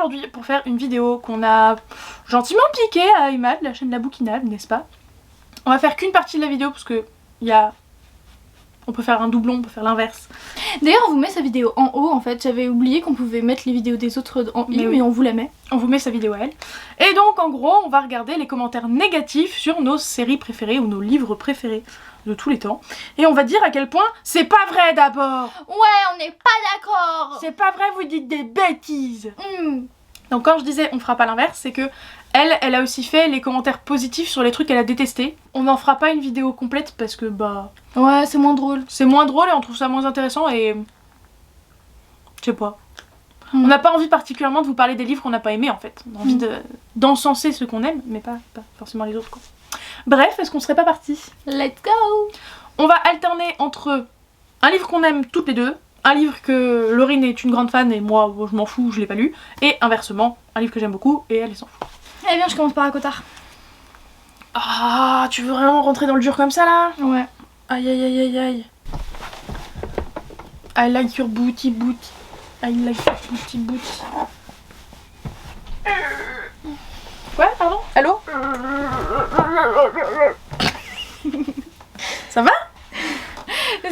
aujourd'hui pour faire une vidéo qu'on a gentiment piquée à Emma de la chaîne La Bouquinade, n'est-ce pas? On va faire qu'une partie de la vidéo parce que on peut faire un doublon, on peut faire l'inverse. D'ailleurs on vous met sa vidéo en haut en fait, j'avais oublié qu'on pouvait mettre les vidéos des autres en i, mais on vous la met. On vous met sa vidéo à elle. Et donc en gros on va regarder les commentaires négatifs sur nos séries préférées ou nos livres préférés de tous les temps. Et on va dire à quel point c'est pas vrai d'abord. Ouais, on n'est pas d'accord. C'est pas vrai, vous dites des bêtises. Donc quand je disais on fera pas l'inverse, c'est que elle a aussi fait les commentaires positifs sur les trucs qu'elle a détestés. On n'en fera pas une vidéo complète parce que bah... Ouais, c'est moins drôle. C'est moins drôle et on trouve ça moins intéressant et... Je sais pas. On n'a pas envie particulièrement de vous parler des livres qu'on n'a pas aimés en fait. On a envie d'encenser ceux qu'on aime, mais pas forcément les autres quoi. Bref, est-ce qu'on serait pas partis? Let's go. On va alterner entre un livre qu'on aime toutes les deux, un livre que Laurine est une grande fan et moi je m'en fous, je l'ai pas lu, et inversement, un livre que j'aime beaucoup et elle s'en fout. Eh bien, je commence par Cotard. Ah, tu veux vraiment rentrer dans le dur comme ça là? Ouais. Aïe aïe aïe aïe aïe. I like your booty booty. I like your booty booty. Quoi, pardon? Allô? Ça va?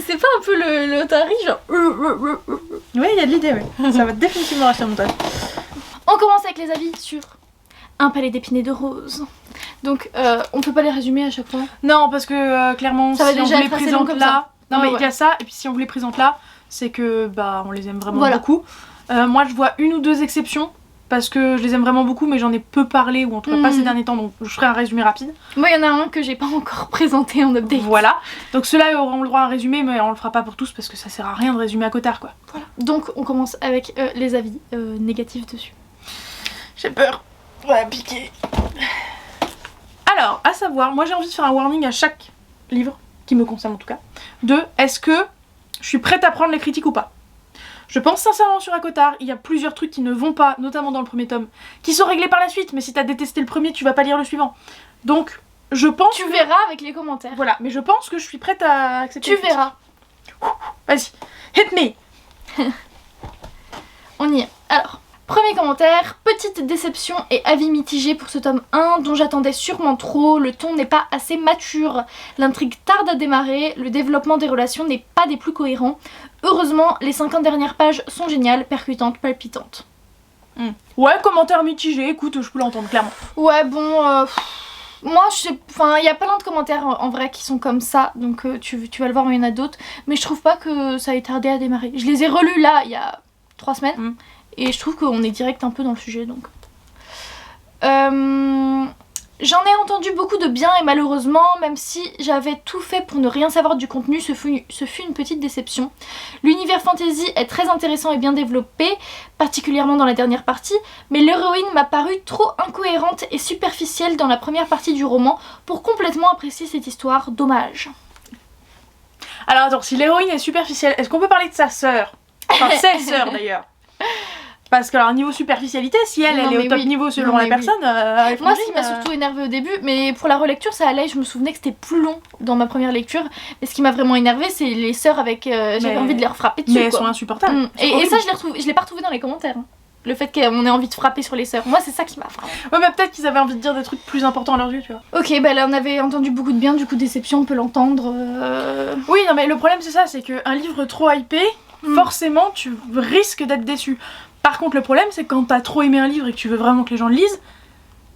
C'est pas un peu le Otari genre... Oui, il y a de l'idée, oui. Ça va définitivement racheter un montage. On commence avec les avis sur Un palais d'épinay de rose. Donc, on peut pas les résumer à chaque fois. Non, parce que clairement, ça va si on déjà vous les être assez présente long comme là... ça. Non, mais il y a ça, et puis si on vous les présente là, c'est que bah on les aime vraiment beaucoup. Moi, je vois une ou deux exceptions, parce que je les aime vraiment beaucoup, mais j'en ai peu parlé, ou en tout cas pas ces derniers temps, donc je ferai un résumé rapide. Moi, il y en a un que j'ai pas encore présenté en update. Voilà. Donc ceux-là auront le droit à un résumé, mais on le fera pas pour tous, parce que ça sert à rien de résumer à Cotard, quoi. Voilà. Donc, on commence avec les avis négatifs dessus. J'ai peur. Ouais, piqué. Alors, à savoir, moi j'ai envie de faire un warning à chaque livre, qui me concerne en tout cas, de est-ce que je suis prête à prendre les critiques ou pas. Je pense sincèrement sur Cotard, il y a plusieurs trucs qui ne vont pas, notamment dans le premier tome, qui sont réglés par la suite, mais si t'as détesté le premier, tu vas pas lire le suivant. Donc, je pense Tu verras avec les commentaires. Voilà, mais je pense que je suis prête à accepter. Tu verras. Vas-y, hit me. On y est. Alors, premier commentaire, petite déception et avis mitigé pour ce tome 1 dont j'attendais sûrement trop, le ton n'est pas assez mature, l'intrigue tarde à démarrer, le développement des relations n'est pas des plus cohérents. Heureusement, les 50 dernières pages sont géniales, percutantes, palpitantes. Ouais, commentaire mitigé, écoute, je peux l'entendre clairement. Ouais, bon, moi, je sais, enfin, il y a plein de commentaires en vrai qui sont comme ça, donc tu vas le voir, mais il y en a d'autres, mais je trouve pas que ça ait tardé à démarrer. Je les ai relus là, il y a 3 semaines. Et je trouve qu'on est direct un peu dans le sujet donc. J'en ai entendu beaucoup de bien et malheureusement, même si j'avais tout fait pour ne rien savoir du contenu, ce fut une petite déception. L'univers fantasy est très intéressant et bien développé, particulièrement dans la dernière partie, mais l'héroïne m'a paru trop incohérente et superficielle dans la première partie du roman pour complètement apprécier cette histoire, dommage. Alors attends, si l'héroïne est superficielle, est-ce qu'on peut parler de sa sœur? Enfin, ses sœurs d'ailleurs. Parce que alors niveau superficialité, si elle est au top niveau selon la personne, moi ce qui m'a surtout énervé au début, mais pour la relecture ça allait, je me souvenais que c'était plus long dans ma première lecture, mais ce qui m'a vraiment énervé c'est les sœurs avec, j'avais envie de les frapper dessus. Mais elles sont insupportables. Et ça je l'ai pas retrouvé dans les commentaires. Le fait qu'on ait envie de frapper sur les sœurs, moi c'est ça qui m'a frappé. Ouais mais peut-être qu'ils avaient envie de dire des trucs plus importants à leurs yeux, tu vois. Ok, bah là on avait entendu beaucoup de bien, du coup déception on peut l'entendre. Oui non mais le problème c'est ça, c'est qu'un livre trop hypé, forcément tu risques d'être déçu. Par contre le problème c'est que quand t'as trop aimé un livre et que tu veux vraiment que les gens le lisent,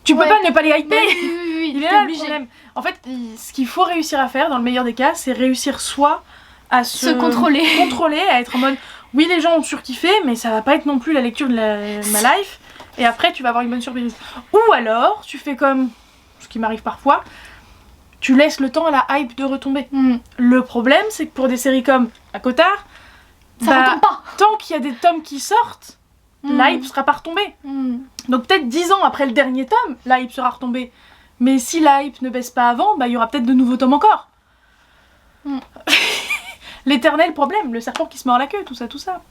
tu peux pas ne pas les hyper. Oui, il est là le problème. En fait ce qu'il faut réussir à faire dans le meilleur des cas, c'est réussir soit à se contrôler, à être en mode oui les gens ont surkiffé mais ça va pas être non plus la lecture de ma life et après tu vas avoir une bonne surprise. Ou alors tu fais comme ce qui m'arrive parfois, tu laisses le temps à la hype de retomber. Le problème c'est que pour des séries comme Cotard, ça retombe pas. Tant qu'il y a des tomes qui sortent, l'hype sera pas retombée. Donc peut-être 10 ans après le dernier tome, l'hype sera retombée. Mais si l'hype ne baisse pas avant, bah il y aura peut-être de nouveaux tomes encore. L'éternel problème, le serpent qui se mord la queue, tout ça.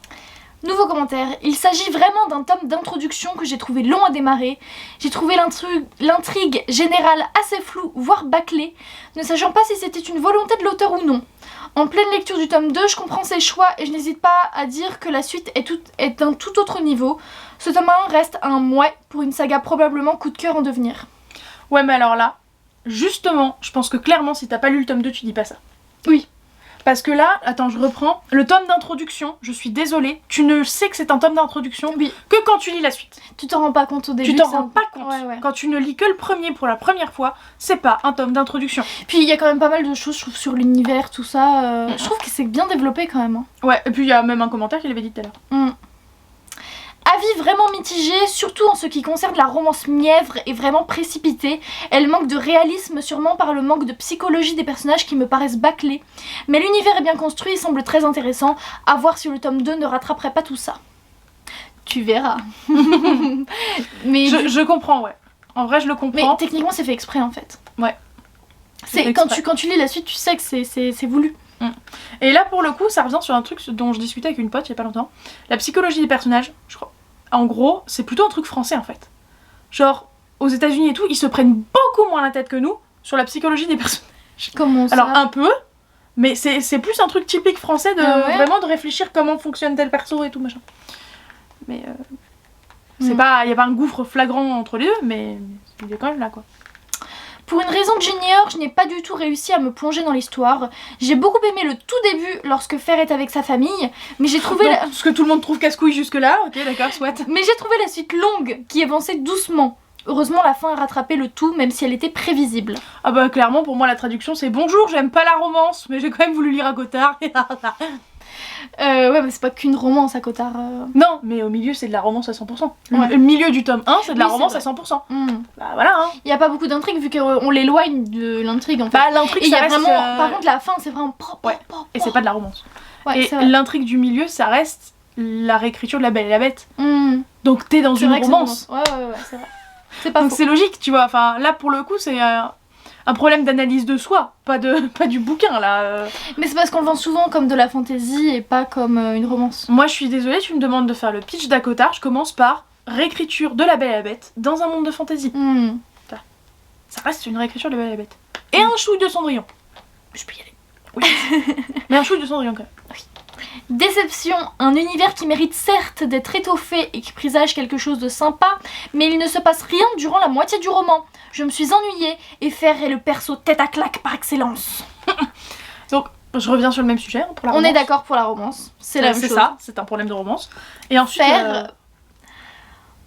Nouveau commentaire, il s'agit vraiment d'un tome d'introduction que j'ai trouvé long à démarrer. J'ai trouvé l'intrigue générale assez floue, voire bâclée, ne sachant pas si c'était une volonté de l'auteur ou non. En pleine lecture du tome 2, je comprends ses choix et je n'hésite pas à dire que la suite est d'un tout autre niveau. Ce tome 1 reste un mouais pour une saga probablement coup de cœur en devenir. Ouais, mais alors là, justement, je pense que clairement, si t'as pas lu le tome 2, tu dis pas ça. Oui. Parce que là, attends, je reprends. Le tome d'introduction, je suis désolée, tu ne sais que c'est un tome d'introduction que quand tu lis la suite. Tu t'en rends pas compte au début. Tu t'en rends pas compte. Ouais. Quand tu ne lis que le premier pour la première fois, c'est pas un tome d'introduction. Puis il y a quand même pas mal de choses, je trouve, sur l'univers, tout ça. Je trouve que c'est bien développé quand même. Ouais, et puis il y a même un commentaire qu'il avait dit tout à l'heure. Avis vraiment mitigé, surtout en ce qui concerne la romance mièvre et vraiment précipitée. Elle manque de réalisme, sûrement par le manque de psychologie des personnages qui me paraissent bâclés. Mais l'univers est bien construit et semble très intéressant. À voir si le tome 2 ne rattraperait pas tout ça. Tu verras. Mais je comprends, ouais. En vrai, je le comprends. Mais techniquement, c'est fait exprès en fait. Ouais. Quand tu lis la suite, tu sais que c'est voulu. Et là, pour le coup, ça revient sur un truc dont je discutais avec une pote il y a pas longtemps. La psychologie des personnages, je crois. En gros, c'est plutôt un truc français en fait. Genre, aux États-Unis et tout, ils se prennent beaucoup moins la tête que nous sur la psychologie des personnages. Comment ça ? Alors, un peu, mais c'est plus un truc typique français de vraiment de réfléchir comment fonctionne tel perso et tout machin. Mais c'est pas, y a pas un gouffre flagrant entre les deux, mais il est quand même là quoi. Pour une raison que j'ignore, je n'ai pas du tout réussi à me plonger dans l'histoire. J'ai beaucoup aimé le tout début lorsque Fer est avec sa famille, mais j'ai trouvé ce que tout le monde trouve casse-couille jusque là, ok d'accord, souhaite. Mais j'ai trouvé la suite longue, qui avançait doucement. Heureusement, la fin a rattrapé le tout, même si elle était prévisible. Ah bah clairement, pour moi la traduction c'est « Bonjour, j'aime pas la romance, mais j'ai quand même voulu lire à Cotard. » Ouais, mais c'est pas qu'une romance à Cotard. Non, mais au milieu c'est de la romance à 100%. Le milieu du tome 1 c'est de la romance à 100%. Bah voilà hein. Il y a pas beaucoup d'intrigue vu qu'on l'éloigne de l'intrigue en fait. Bah l'intrigue ça reste... vraiment... Par contre la fin c'est vraiment... Et c'est pas de la romance. Ouais, et l'intrigue du milieu ça reste la réécriture de La Belle et la Bête. Donc t'es dans une romance. Ouais, c'est vrai. C'est pas donc faux. c'est logique tu vois, enfin là pour le coup c'est... un problème d'analyse de soi, pas du bouquin là. Mais c'est parce qu'on le vend souvent comme de la fantasy et pas comme une romance. Moi je suis désolée, tu me demandes de faire le pitch d'Acotard, je commence par réécriture de La Belle et la Bête dans un monde de fantasy. Ça reste une réécriture de La Belle et la Bête. Et un chouille de Cendrillon. Je peux y aller. Oui. Mais un chouille de Cendrillon quand même. Oui. Déception, un univers qui mérite certes d'être étoffé et qui présage quelque chose de sympa, mais il ne se passe rien durant la moitié du roman. Je me suis ennuyée et Fer est le perso tête à claque par excellence. Donc, je reviens sur le même sujet pour la romance. On est d'accord pour la romance, c'est la même chose. C'est ça, c'est un problème de romance. Et ensuite... Fer...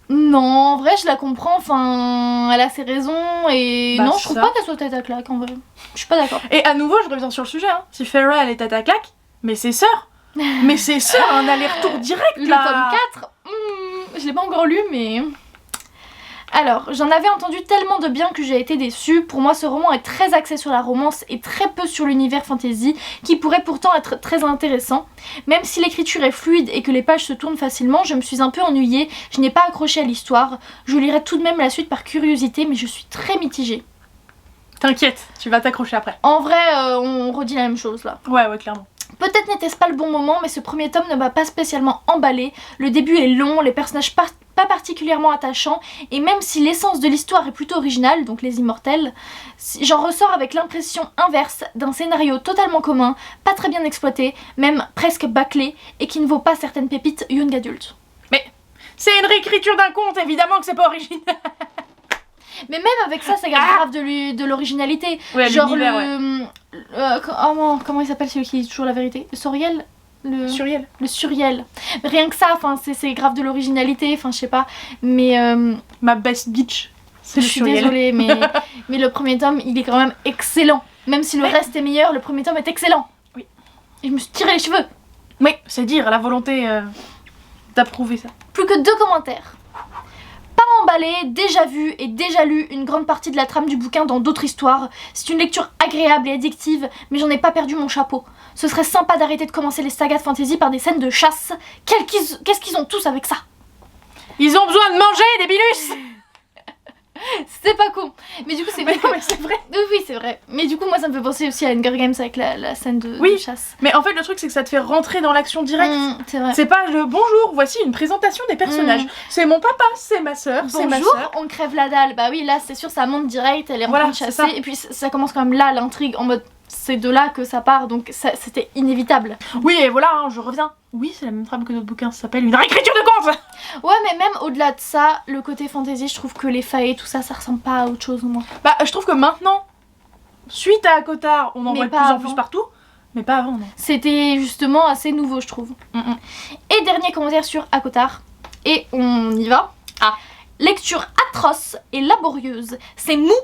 Non, en vrai, je la comprends, enfin, elle a ses raisons et non, je trouve pas qu'elle soit tête à claque en vrai. Je suis pas d'accord. Et à nouveau, je reviens sur le sujet, hein. Si Farah elle est tête à claque, mais ses sœurs, un aller-retour direct le là. tome 4, je l'ai pas encore lu mais... Alors, j'en avais entendu tellement de bien que j'ai été déçue. Pour moi, ce roman est très axé sur la romance et très peu sur l'univers fantasy, qui pourrait pourtant être très intéressant. Même si l'écriture est fluide et que les pages se tournent facilement, je me suis un peu ennuyée, je n'ai pas accroché à l'histoire. Je lirai tout de même la suite par curiosité, mais je suis très mitigée. T'inquiète, tu vas t'accrocher après. En vrai, on redit la même chose là. Ouais, clairement. Peut-être n'était-ce pas le bon moment, mais ce premier tome ne m'a pas spécialement emballée. Le début est long, les personnages pas particulièrement attachants, et même si l'essence de l'histoire est plutôt originale, donc les immortels, j'en ressors avec l'impression inverse d'un scénario totalement commun, pas très bien exploité, même presque bâclé, et qui ne vaut pas certaines pépites young adulte. Mais c'est une réécriture d'un conte, évidemment que c'est pas original. Mais même avec ça, ça garde grave de l'originalité. Ouais, genre comment il s'appelle celui qui dit toujours la vérité? Suriel? Suriel. Le Suriel. Rien que ça, c'est grave de l'originalité, enfin je sais pas. Mais ma best bitch. Je suis désolée, mais le premier tome, il est quand même excellent. Même si le reste est meilleur, le premier tome est excellent. Oui. Et je me suis tiré les cheveux. Oui, c'est dire la volonté d'approuver ça. Plus que 2 commentaires. Pas emballé, déjà vu et déjà lu une grande partie de la trame du bouquin dans d'autres histoires. C'est une lecture agréable et addictive, mais j'en ai pas perdu mon chapeau. Ce serait sympa d'arrêter de commencer les sagas de fantasy par des scènes de chasse. Qu'est-ce qu'ils ont tous avec ça? Ils ont besoin de manger, des bilus. C'est pas con. Mais du coup c'est vrai. Mais c'est vrai. Oui, c'est vrai. Mais du coup moi ça me fait penser aussi à Hunger Games avec la scène de chasse. Mais en fait le truc c'est que ça te fait rentrer dans l'action directe. C'est vrai. C'est pas le bonjour, voici une présentation des personnages. C'est mon papa, c'est ma soeur, c'est ma soeur. On crève la dalle. Bah oui, là c'est sûr ça monte direct, elle est en train de chasser. Et puis ça commence quand même là l'intrigue en mode c'est de là que ça part, donc c'était inévitable. Oui, et voilà, je reviens. Oui, c'est la même trame que notre bouquin, ça s'appelle une réécriture de conte. Ouais, mais même au-delà de ça, le côté fantasy, je trouve que les failles et tout ça, ça ressemble pas à autre chose au moins. Bah, je trouve que maintenant, suite à ACOTAR, on en voit de plus en plus partout, mais pas avant, non. C'était justement assez nouveau, je trouve. Et dernier commentaire sur ACOTAR, et on y va. Lecture atroce et laborieuse, c'est mou,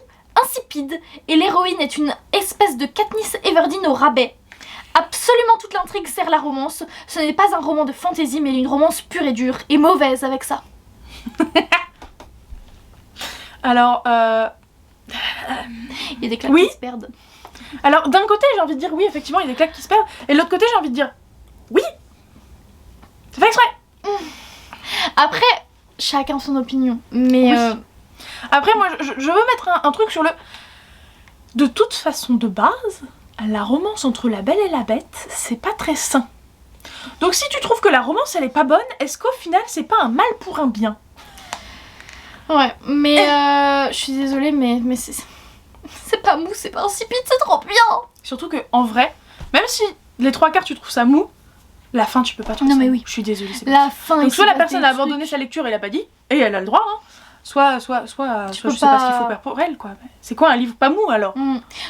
insipide, et l'héroïne est une espèce de Katniss Everdeen au rabais. Absolument toute l'intrigue sert la romance. Ce n'est pas un roman de fantasy, mais une romance pure et dure, et mauvaise avec ça. Alors, il y a des claques qui se perdent. Alors, d'un côté, j'ai envie de dire oui, effectivement, il y a des claques qui se perdent, et de l'autre côté, j'ai envie de dire oui, c'est fait exprès. Après, chacun son opinion, mais... Oui. Après, moi, je veux mettre un truc sur le... De toute façon, de base, la romance entre la Belle et la Bête, c'est pas très sain. Donc si tu trouves que la romance, elle est pas bonne, est-ce qu'au final, c'est pas un mal pour un bien? Ouais, mais je suis désolée, mais c'est pas mou, c'est pas insipide, c'est trop bien. Surtout que, en vrai, même si les 3/4 tu trouves ça mou, la fin tu peux pas trouver ça. Non mais oui. Je suis désolée, c'est la fin. Donc soit la personne a abandonné sa lecture et l'a pas dit, et elle a le droit, hein. Soit je sais pas ce qu'il faut faire pour elle, quoi. C'est quoi un livre pas mou alors?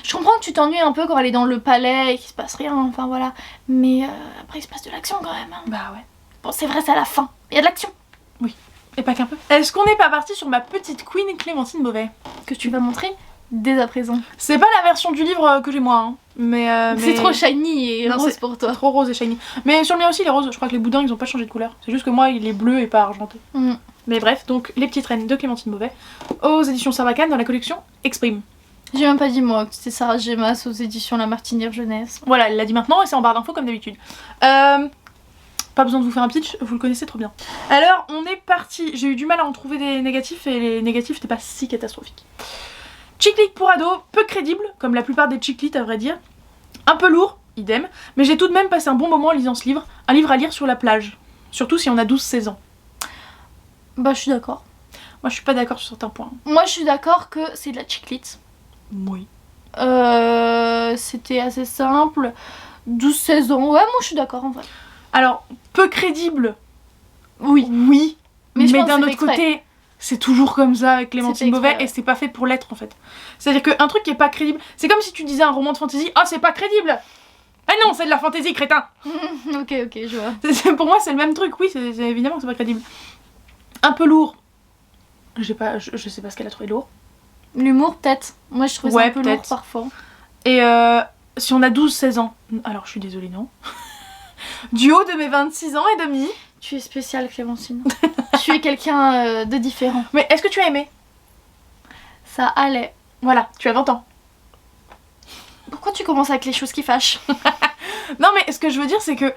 Je comprends que tu t'ennuies un peu quand elle est dans le palais et qu'il se passe rien, enfin voilà. Mais après il se passe de l'action quand même. Hein. Bah ouais. Bon, c'est vrai, c'est à la fin. Il y a de l'action. Oui. Et pas qu'un peu. Est-ce qu'on n'est pas parti sur ma petite Queen Clémentine Beauvais? Que tu vas montrer dès à présent. C'est pas la version du livre que j'ai moi, hein. Mais c'est trop shiny et rose pour toi. Trop rose et shiny. Mais sur le mien aussi, les roses, je crois que les boudins ils ont pas changé de couleur. C'est juste que moi il est bleu et pas argenté. Mais bref, donc Les Petites Reines de Clémentine Beauvais aux éditions Sarbacane dans la collection Exprime. J'ai même pas dit moi que c'était Sarah Gemas aux éditions La Martinière Jeunesse. Voilà, elle l'a dit maintenant et c'est en barre d'infos comme d'habitude. Pas besoin de vous faire un pitch, vous le connaissez trop bien. Alors, on est parti. J'ai eu du mal à en trouver des négatifs et les négatifs n'étaient pas si catastrophiques. Chick lit pour ado, peu crédible, comme la plupart des chick lit à vrai dire. Un peu lourd, idem, mais j'ai tout de même passé un bon moment en lisant ce livre. Un livre à lire sur la plage, surtout si on a 12-16 ans. Bah, je suis d'accord. Moi, je suis pas d'accord sur certains points. Moi, je suis d'accord que c'est de la chick lit. Oui. C'était assez simple. 12-16 ans, ouais, moi je suis d'accord en vrai. Alors, peu crédible, oui. Mais d'un autre côté, c'est toujours comme ça avec Clémentine Beauvais et c'est pas fait pour l'être en fait. C'est-à-dire qu'un truc qui est pas crédible, c'est comme si tu disais un roman de fantasy, ah c'est pas crédible. Ah non, c'est de la fantasy, crétin. Ok, je vois. Pour moi, c'est le même truc, oui, évidemment c'est pas crédible. Un peu lourd. Je sais pas ce qu'elle a trouvé lourd. L'humour peut-être. Moi je trouve ça un peu lourd parfois. Et si on a 12-16 ans, alors je suis désolée, non. Du haut de mes 26 ans et demi. Tu es spéciale Clémentine. Tu es quelqu'un de différent. Mais est-ce que tu as aimé? Ça allait. Voilà, tu as 20 ans. Pourquoi tu commences avec les choses qui fâchent? Non mais ce que je veux dire c'est que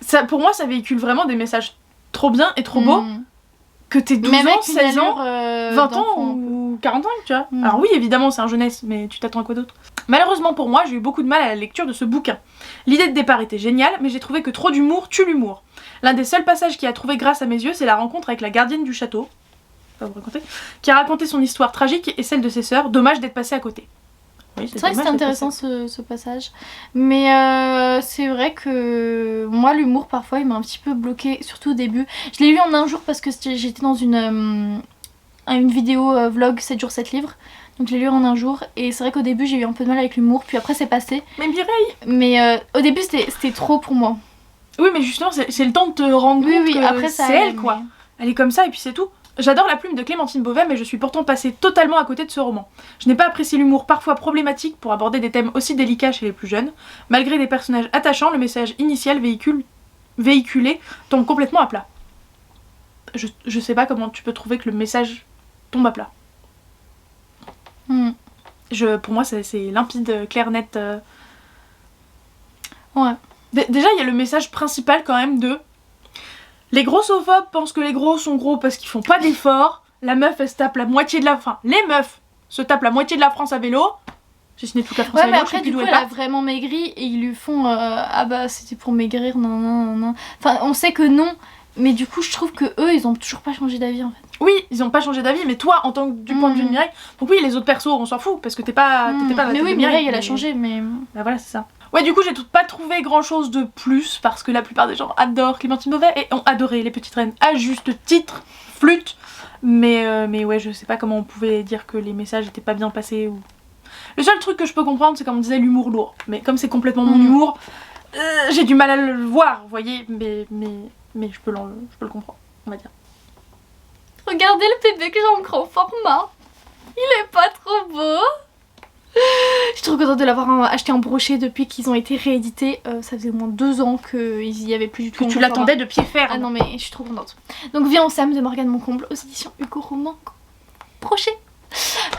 ça, pour moi ça véhicule vraiment des messages trop bien et trop beaux. Que t'es 12 ans, 16 ans, 20 ans ou 40 ans, tu vois. Alors oui, évidemment, c'est un jeunesse, mais tu t'attends à quoi d'autre? Malheureusement pour moi, j'ai eu beaucoup de mal à la lecture de ce bouquin. L'idée de départ était géniale, mais j'ai trouvé que trop d'humour tue l'humour. L'un des seuls passages qui a trouvé grâce à mes yeux, c'est la rencontre avec la gardienne du château, pas vous raconter, qui a raconté son histoire tragique et celle de ses sœurs. Dommage d'être passé à côté. Oui, c'est vrai que c'était intéressant ce passage. Mais c'est vrai que moi, l'humour, parfois, il m'a un petit peu bloqué, surtout au début. Je l'ai lu en un jour parce que j'étais dans une vidéo vlog 7 jours 7 livres. Donc je l'ai lu en un jour. Et c'est vrai qu'au début, j'ai eu un peu de mal avec l'humour. Puis après, c'est passé. Mais Mireille! Mais au début, c'était trop pour moi. Oui, mais justement, c'est le temps de te rendre compte que après, c'est elle, quoi. Mais... Elle est comme ça et puis c'est tout. J'adore la plume de Clémentine Beauvais, mais je suis pourtant passée totalement à côté de ce roman. Je n'ai pas apprécié l'humour parfois problématique pour aborder des thèmes aussi délicats chez les plus jeunes. Malgré des personnages attachants, le message initial véhiculé tombe complètement à plat. Je sais pas comment tu peux trouver que le message tombe à plat. Pour moi, c'est limpide, clair, net. Ouais. Déjà, il y a le message principal quand même de... Les grossophobes pensent que les gros sont gros parce qu'ils font pas d'efforts. La meuf, elle se tape la moitié de la... Enfin, les meufs se tapent la moitié de la France à vélo. Si ce n'est toute la France à vélo, mais après, du coup, elle a vraiment maigri et ils lui font... ah bah, c'était pour maigrir, non. Enfin, on sait que non. Mais du coup, je trouve que eux, ils ont toujours pas changé d'avis, en fait. Oui, ils ont pas changé d'avis, mais toi, en tant que du point de vue de Mireille, donc oui, les autres persos, on s'en fout, parce que t'étais pas dans la Mais tête oui, de Mireille, elle a changé, mais... Bah voilà, c'est ça. Ouais, du coup, j'ai pas trouvé grand chose de plus, parce que la plupart des gens adorent Clémentine Beauvais et ont adoré Les Petites Reines à juste titre, flûte, mais ouais, je sais pas comment on pouvait dire que les messages étaient pas bien passés ou... Le seul truc que je peux comprendre, c'est comme on disait, l'humour lourd. Mais comme c'est complètement mon humour, j'ai du mal à le voir, vous voyez, mais je peux le comprendre, on va dire. Regardez le bébé que j'ai en grand format. Il est pas trop beau. Je suis trop contente de l'avoir acheté en brochet depuis qu'ils ont été réédités. Ça faisait au moins 2 ans qu'ils y avaient plus du tout. Que tu l'attendais de pied ferme. Ah non mais je suis trop contente. Donc Viens on s'aime de Morgane Moncomble aux éditions Hugo Roman. Brochet.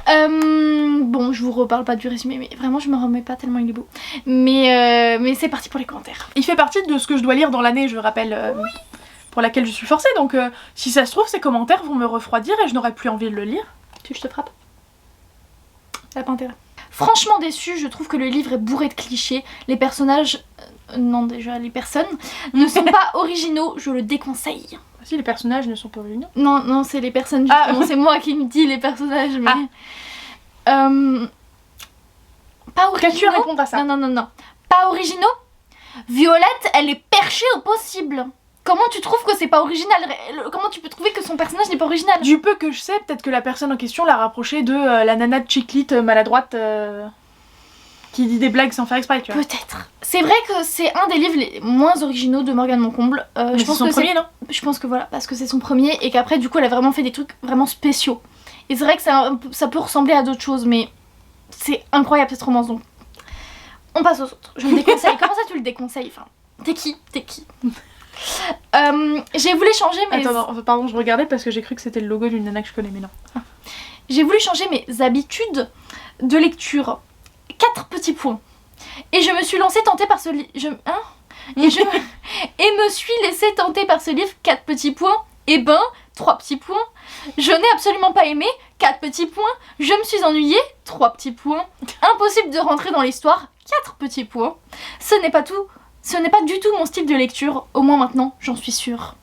Bon, je vous reparle pas du résumé, mais vraiment je me remets pas tellement il est beau. Mais c'est parti pour les commentaires. Il fait partie de ce que je dois lire dans l'année, je rappelle. Oui. Pour laquelle je suis forcée, donc si ça se trouve, ces commentaires vont me refroidir et je n'aurai plus envie de le lire. Tu veux que je te frappe? Ça n'a pas intérêt. Franchement déçue, je trouve que le livre est bourré de clichés. Les personnages, non déjà les personnes, ne sont pas originaux, je le déconseille. Ah, si les personnages ne sont pas originaux. Non, c'est les personnes, justement, c'est moi qui me dis les personnages, mais... pas originaux. Qu'as-tu à répondre à ça? Non. Pas originaux? Violette, elle est perchée au possible. Comment tu trouves que c'est pas original? Comment tu peux trouver que son personnage n'est pas original? Du peu que je sais, peut-être que la personne en question l'a rapproché de la nana de Chiclite maladroite qui dit des blagues sans faire exprès, tu vois. Peut-être. C'est vrai que c'est un des livres les moins originaux de Morgane Moncomble. Je pense que c'est son premier, non? Je pense que voilà, parce que c'est son premier et qu'après du coup elle a vraiment fait des trucs vraiment spéciaux. Et c'est vrai que ça peut ressembler à d'autres choses, mais c'est incroyable cette romance, donc on passe aux autres. Je le déconseille. Comment ça tu le déconseilles? Enfin, t'es qui? J'ai voulu changer mes... Attends, pardon, je regardais parce que j'ai cru que c'était le logo d'une nana que je connais, mais non. J'ai voulu changer mes habitudes de lecture. 4 petits points. Et je me suis laissée tenter par ce livre... Et me suis laissée tenter par ce livre. 4 petits points. 3 petits points. Je n'ai absolument pas aimé. 4 petits points. Je me suis ennuyée. 3 petits points. Impossible de rentrer dans l'histoire. 4 petits points. Ce n'est pas tout. Ce n'est pas du tout mon style de lecture, au moins maintenant, j'en suis sûre.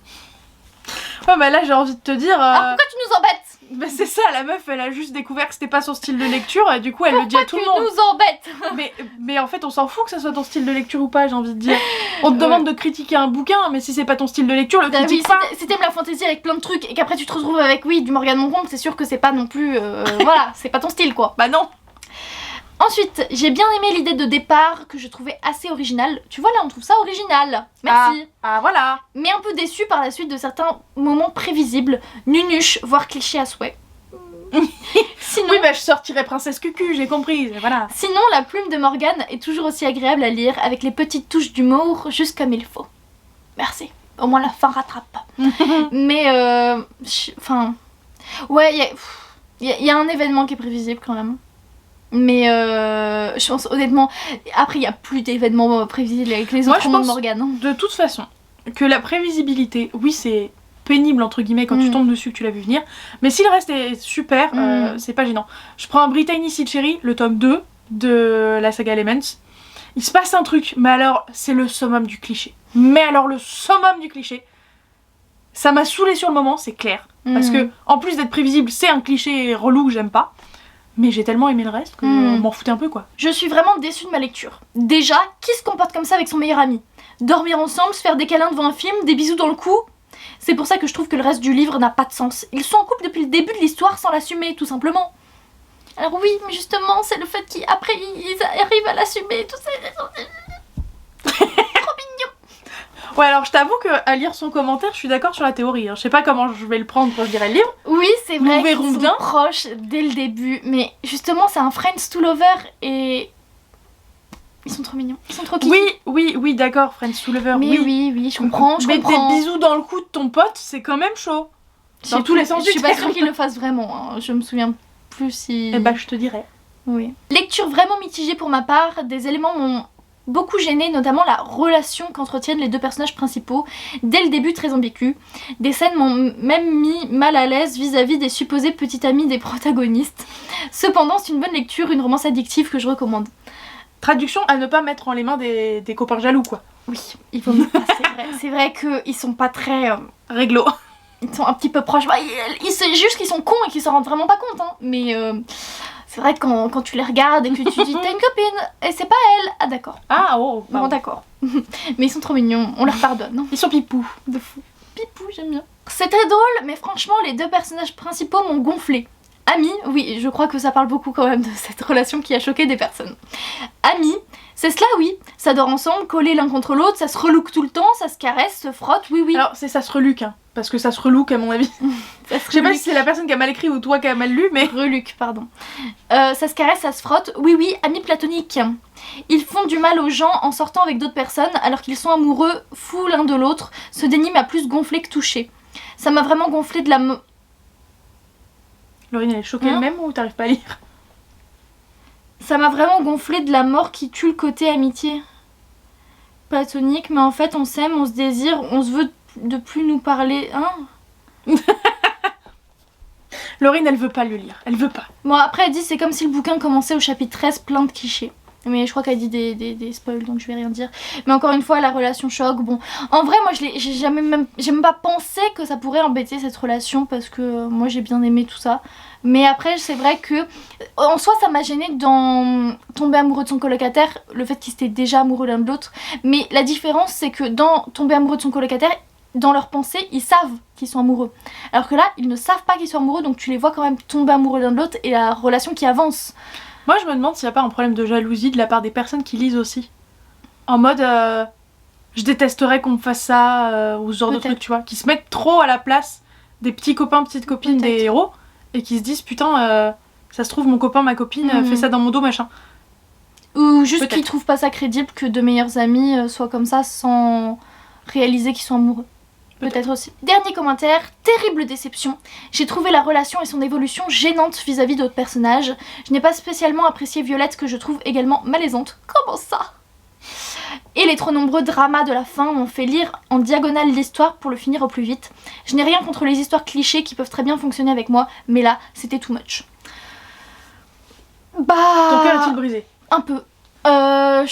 Ouais, bah là j'ai envie de te dire... Alors pourquoi tu nous embêtes? Bah c'est ça, la meuf elle a juste découvert que c'était pas son style de lecture et du coup elle le dit à tout le monde. Pourquoi tu nous embêtes? mais en fait on s'en fout que ça soit ton style de lecture ou pas, j'ai envie de dire. On te demande de critiquer un bouquin, mais si c'est pas ton style de lecture, le critique pas. Si t'aimes la fantaisie avec plein de trucs et qu'après tu te retrouves avec du Morgane Moncomble, c'est sûr que c'est pas non plus... voilà, c'est pas ton style quoi. Bah non. Ensuite, j'ai bien aimé l'idée de départ que je trouvais assez originale. Tu vois là, on trouve ça original. Merci. Ah voilà. Mais un peu déçue par la suite de certains moments prévisibles, nunuches, voire clichés à souhait. Sinon, oui, bah je sortirais Princesse Cucu, j'ai compris, voilà. Sinon, la plume de Morgane est toujours aussi agréable à lire, avec les petites touches d'humour, juste comme il faut. Merci. Au moins la fin rattrape. Mais, enfin... Ouais, il y a un événement qui est prévisible quand même. Mais je pense honnêtement, après il n'y a plus d'événements prévisibles avec les autres romans de Morgane. De toute façon, que la prévisibilité, oui c'est pénible entre guillemets quand tu tombes dessus que tu l'as vu venir, mais si le reste est super, c'est pas gênant. Je prends un Brittany Sea Cherry, le tome 2 de la saga Elements. Il se passe un truc, mais alors c'est le summum du cliché. Mais alors le summum du cliché, ça m'a saoulé sur le moment, c'est clair. Parce que en plus d'être prévisible, c'est un cliché relou que j'aime pas. Mais j'ai tellement aimé le reste que m'en foutais un peu quoi. Je suis vraiment déçue de ma lecture. Déjà, qui se comporte comme ça avec son meilleur ami? Dormir ensemble, se faire des câlins devant un film, des bisous dans le cou? C'est pour ça que je trouve que le reste du livre n'a pas de sens. Ils sont en couple depuis le début de l'histoire sans l'assumer, tout simplement. Alors oui, mais justement, c'est le fait qu'après ils arrivent à l'assumer, tout ça. Trop mignon. Ouais, alors je t'avoue qu'à lire son commentaire, je suis d'accord sur la théorie. Hein. Je sais pas comment je vais le prendre quand je lirai le livre. Oui, c'est vrai qu'ils sont proches dès le début. Mais justement, c'est un Friends to Lover et... Ils sont trop mignons. Ils sont trop kiki. Oui, d'accord, Friends to Lover. Mais oui, je comprends. Mais des bisous dans le cou de ton pote, c'est quand même chaud. Dans tous les sens du terme. Je suis pas sûre qu'ils le fassent vraiment. Hein. Je me souviens plus si... Eh bah, je te dirai. Oui. Lecture vraiment mitigée pour ma part. Des éléments m'ont beaucoup gênée, notamment la relation qu'entretiennent les deux personnages principaux, dès le début très ambigu. Des scènes m'ont même mis mal à l'aise vis-à-vis des supposés petits amis des protagonistes. Cependant, c'est une bonne lecture, une romance addictive que je recommande. Traduction à ne pas mettre en les mains des copains jaloux quoi. Oui, il faut pas, c'est vrai qu'ils sont pas très... Réglo. ils sont un petit peu proches. Bah, c'est juste qu'ils sont cons et qu'ils s'en rendent vraiment pas compte. Hein. Mais c'est vrai que quand tu les regardes et que tu dis t'as une copine et c'est pas elle. Ah d'accord. Ah oh. Bon d'accord. Mais ils sont trop mignons, on leur pardonne. Hein. Ils sont pipou. De fou. Pipou, j'aime bien. C'est très drôle, mais franchement, les deux personnages principaux m'ont gonflé. Ami, oui, je crois que ça parle beaucoup quand même de cette relation qui a choqué des personnes. Ami, c'est cela, oui. Ça dort ensemble, collés l'un contre l'autre, ça se relook tout le temps, ça se caresse, se frotte, oui, oui. Alors, c'est ça se relook, hein. Parce que ça se relook à mon avis. Je sais pas si c'est la personne qui a mal écrit ou toi qui a mal lu, mais... Reluc, pardon. Ça se caresse, ça se frotte, oui, oui, amis platoniques. Ils font du mal aux gens en sortant avec d'autres personnes alors qu'ils sont amoureux, fous l'un de l'autre. Ce déni m'a plus gonflé que touché. Ça m'a vraiment gonflé de la... Laurine, elle est choquée elle-même ou t'arrives pas à lire? Ça m'a vraiment gonflé de la mort qui tue le côté amitié. Platonique, mais en fait on s'aime, on se désire, on se veut de plus nous parler. Hein? Laurine, elle veut pas le lire, elle veut pas. Bon, après elle dit c'est comme si le bouquin commençait au chapitre 13 plein de clichés. Mais je crois qu'elle dit des spoils, donc je vais rien dire. Mais encore une fois, la relation choc, bon... En vrai, moi, j'ai même pas pensé que ça pourrait embêter cette relation, parce que moi, j'ai bien aimé tout ça. Mais après, c'est vrai que... En soi, ça m'a gênée dans tomber amoureux de son colocataire, le fait qu'ils étaient déjà amoureux l'un de l'autre. Mais la différence, c'est que dans tomber amoureux de son colocataire, dans leur pensée, ils savent qu'ils sont amoureux. Alors que là, ils ne savent pas qu'ils sont amoureux, donc tu les vois quand même tomber amoureux l'un de l'autre, et la relation qui avance. Moi, je me demande s'il n'y a pas un problème de jalousie de la part des personnes qui lisent aussi. En mode, je détesterais qu'on me fasse ça, ou ce genre de truc, tu vois. Qui se mettent trop à la place des petits copains, petites copines des héros, et qui se disent, putain, ça se trouve, mon copain, ma copine fait ça dans mon dos, machin. Ou juste qu'ils trouvent pas ça crédible que deux meilleurs amis soient comme ça sans réaliser qu'ils sont amoureux. Peut-être aussi. Dernier commentaire, terrible déception. J'ai trouvé la relation et son évolution gênante vis-à-vis d'autres personnages. Je n'ai pas spécialement apprécié Violette, que je trouve également malaisante. Comment ça? Et les trop nombreux dramas de la fin m'ont fait lire en diagonale l'histoire pour le finir au plus vite. Je n'ai rien contre les histoires clichés qui peuvent très bien fonctionner avec moi, mais là, c'était too much. Bah... Ton cœur est-il brisé? Un peu. Je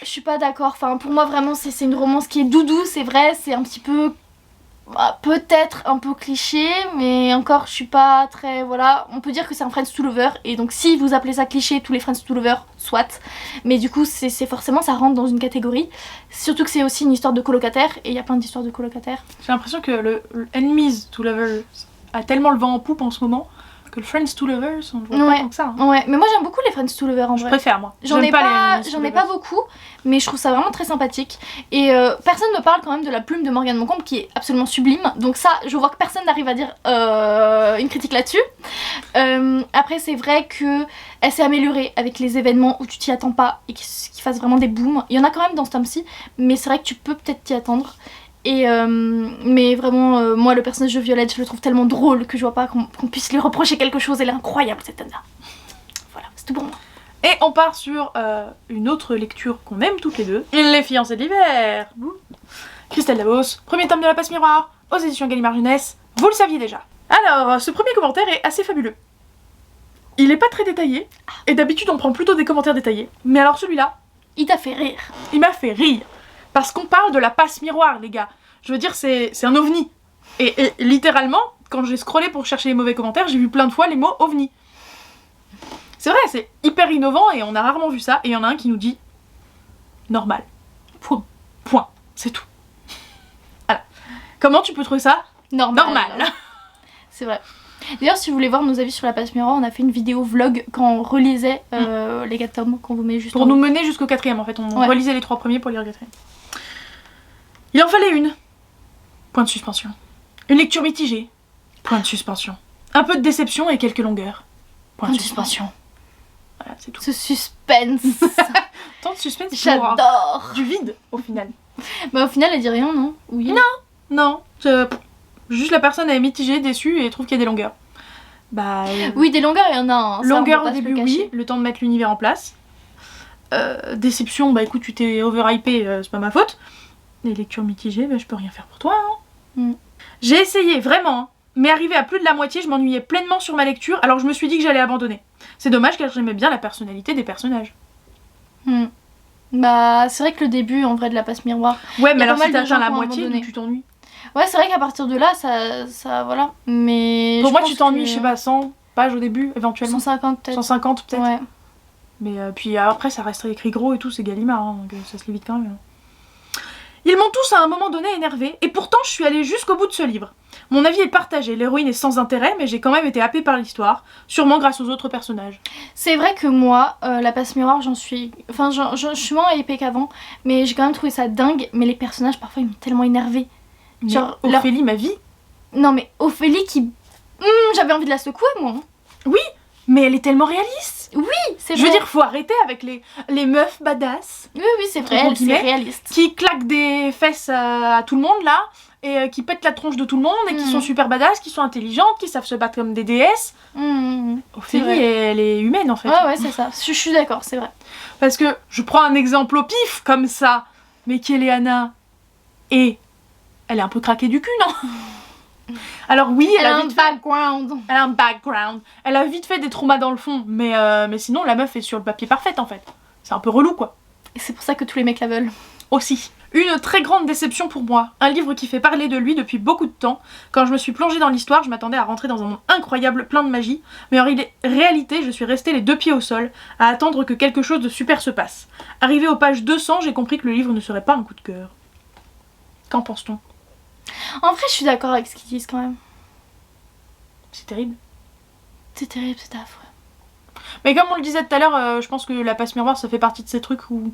suis pas d'accord. Enfin, pour moi, vraiment, c'est une romance qui est doudou, c'est vrai. C'est un petit peu... peut-être un peu cliché, mais encore, je suis pas très... Voilà, on peut dire que c'est un Friends to Lover. Et donc, si vous appelez ça cliché, tous les Friends to Lover, soit. Mais du coup, c'est forcément, ça rentre dans une catégorie. Surtout que c'est aussi une histoire de colocataire. Et il y a plein d'histoires de colocataires. J'ai l'impression que le Enemies to Lovers a tellement le vent en poupe en ce moment que le Friends to Lovers, on le voit pas tant que ça. Hein. Ouais, mais moi j'aime beaucoup les Friends to Lovers en vrai. Je préfère moi. J'en ai pas beaucoup, mais je trouve ça vraiment très sympathique. Et personne ne parle quand même de la plume de Morgane Moncombe qui est absolument sublime. Donc ça, je vois que personne n'arrive à dire une critique là-dessus. Après c'est vrai que elle s'est améliorée avec les événements où tu t'y attends pas et qui fassent vraiment des booms. Il y en a quand même dans ce tome-ci, mais c'est vrai que tu peux peut-être t'y attendre. Et mais vraiment moi le personnage de Violette je le trouve tellement drôle que je vois pas qu'on puisse lui reprocher quelque chose. Elle est incroyable cette nana. Voilà, c'est tout pour moi. Et on part sur une autre lecture qu'on aime toutes les deux, Les fiancés de l'hiver. Christelle Davos, premier tome de La Passe Miroir aux éditions Gallimard Jeunesse, vous le saviez déjà. Alors ce premier commentaire est assez fabuleux. Il est pas très détaillé et d'habitude on prend plutôt des commentaires détaillés, mais alors celui-là il t'a fait rire. Il m'a fait rire. Parce qu'on parle de la passe miroir, les gars. Je veux dire, c'est un ovni. Et littéralement, quand j'ai scrollé pour chercher les mauvais commentaires, j'ai vu plein de fois les mots ovni. C'est vrai, c'est hyper innovant et on a rarement vu ça. Et il y en a un qui nous dit normal. Point. C'est tout. Voilà. Comment tu peux trouver ça normal. C'est vrai. D'ailleurs, si vous voulez voir nos avis sur la passe miroir, on a fait une vidéo vlog quand on relisait les 4 tomes qu'on vous met juste pour nous mener jusqu'au 4e en fait. On relisait les 3 premiers pour lire le 4e. Il en fallait une. Point de suspension. Une lecture mitigée. Point de suspension. Un peu de déception et quelques longueurs. Point de suspension. Voilà, c'est tout. Ce suspense. Tant de suspense. J'adore. Du vide au final. Bah au final elle dit rien, non? Oui. Non. Juste la personne est mitigée, déçue et trouve qu'il y a des longueurs. Bah. Oui, des longueurs il y en a. Hein. Longueur au début, oui. Le temps de mettre l'univers en place. Déception, bah écoute, tu t'es overhypé, c'est pas ma faute. Les lectures mitigées, bah, je peux rien faire pour toi. Hein. J'ai essayé, vraiment, hein, mais arrivé à plus de la moitié, je m'ennuyais pleinement sur ma lecture, alors je me suis dit que j'allais abandonner. C'est dommage car j'aimais bien la personnalité des personnages. Bah, c'est vrai que le début, en vrai, de la passe miroir... Ouais, mais alors si t'atteins la moitié, tu t'ennuies. Ouais, c'est vrai qu'à partir de là, ça voilà. Mais pour moi, tu t'ennuies, je sais pas, 100 pages au début, éventuellement. 150 peut-être. 150 peut-être. Ouais. Mais puis après, ça reste écrit gros et tout, c'est Gallimard, hein, donc ça se lit vite quand même. Ils m'ont tous à un moment donné énervé, et pourtant je suis allée jusqu'au bout de ce livre. Mon avis est partagé, l'héroïne est sans intérêt, mais j'ai quand même été happée par l'histoire, sûrement grâce aux autres personnages. C'est vrai que moi, la passe miroir, j'en suis... Enfin, je suis moins épée qu'avant, mais j'ai quand même trouvé ça dingue, mais les personnages, parfois, ils m'ont tellement énervée. Genre, Ophélie, ma vie. Non, mais Ophélie qui... j'avais envie de la secouer, moi. Oui, mais elle est tellement réaliste. Oui, c'est vrai. Je veux dire, faut arrêter avec les meufs badass. Oui, c'est vrai, c'est réaliste. Qui claquent des fesses à tout le monde, là, et qui pètent la tronche de tout le monde, et qui sont super badass, qui sont intelligentes, qui savent se battre comme des déesses. Ophélie, elle est humaine, en fait. Ouais, c'est ça. Je suis d'accord, c'est vrai. Parce que, je prends un exemple au pif, comme ça, mais Kéléana, et elle est un peu craquée du cul, non? Alors oui, elle a un background. Elle a un background. Elle a vite fait des traumas dans le fond, mais sinon la meuf est sur le papier parfaite en fait. C'est un peu relou quoi. Et c'est pour ça que tous les mecs la veulent. Aussi. Une très grande déception pour moi. Un livre qui fait parler de lui depuis beaucoup de temps. Quand je me suis plongée dans l'histoire, je m'attendais à rentrer dans un monde incroyable, plein de magie. Mais en réalité, je suis restée les deux pieds au sol, à attendre que quelque chose de super se passe. Arrivé aux pages 200, j'ai compris que le livre ne serait pas un coup de cœur. Qu'en pense-t-on ? En vrai, je suis d'accord avec ce qu'ils disent quand même. C'est terrible. C'est terrible, c'est affreux. Mais comme on le disait tout à l'heure, je pense que la passe miroir, ça fait partie de ces trucs où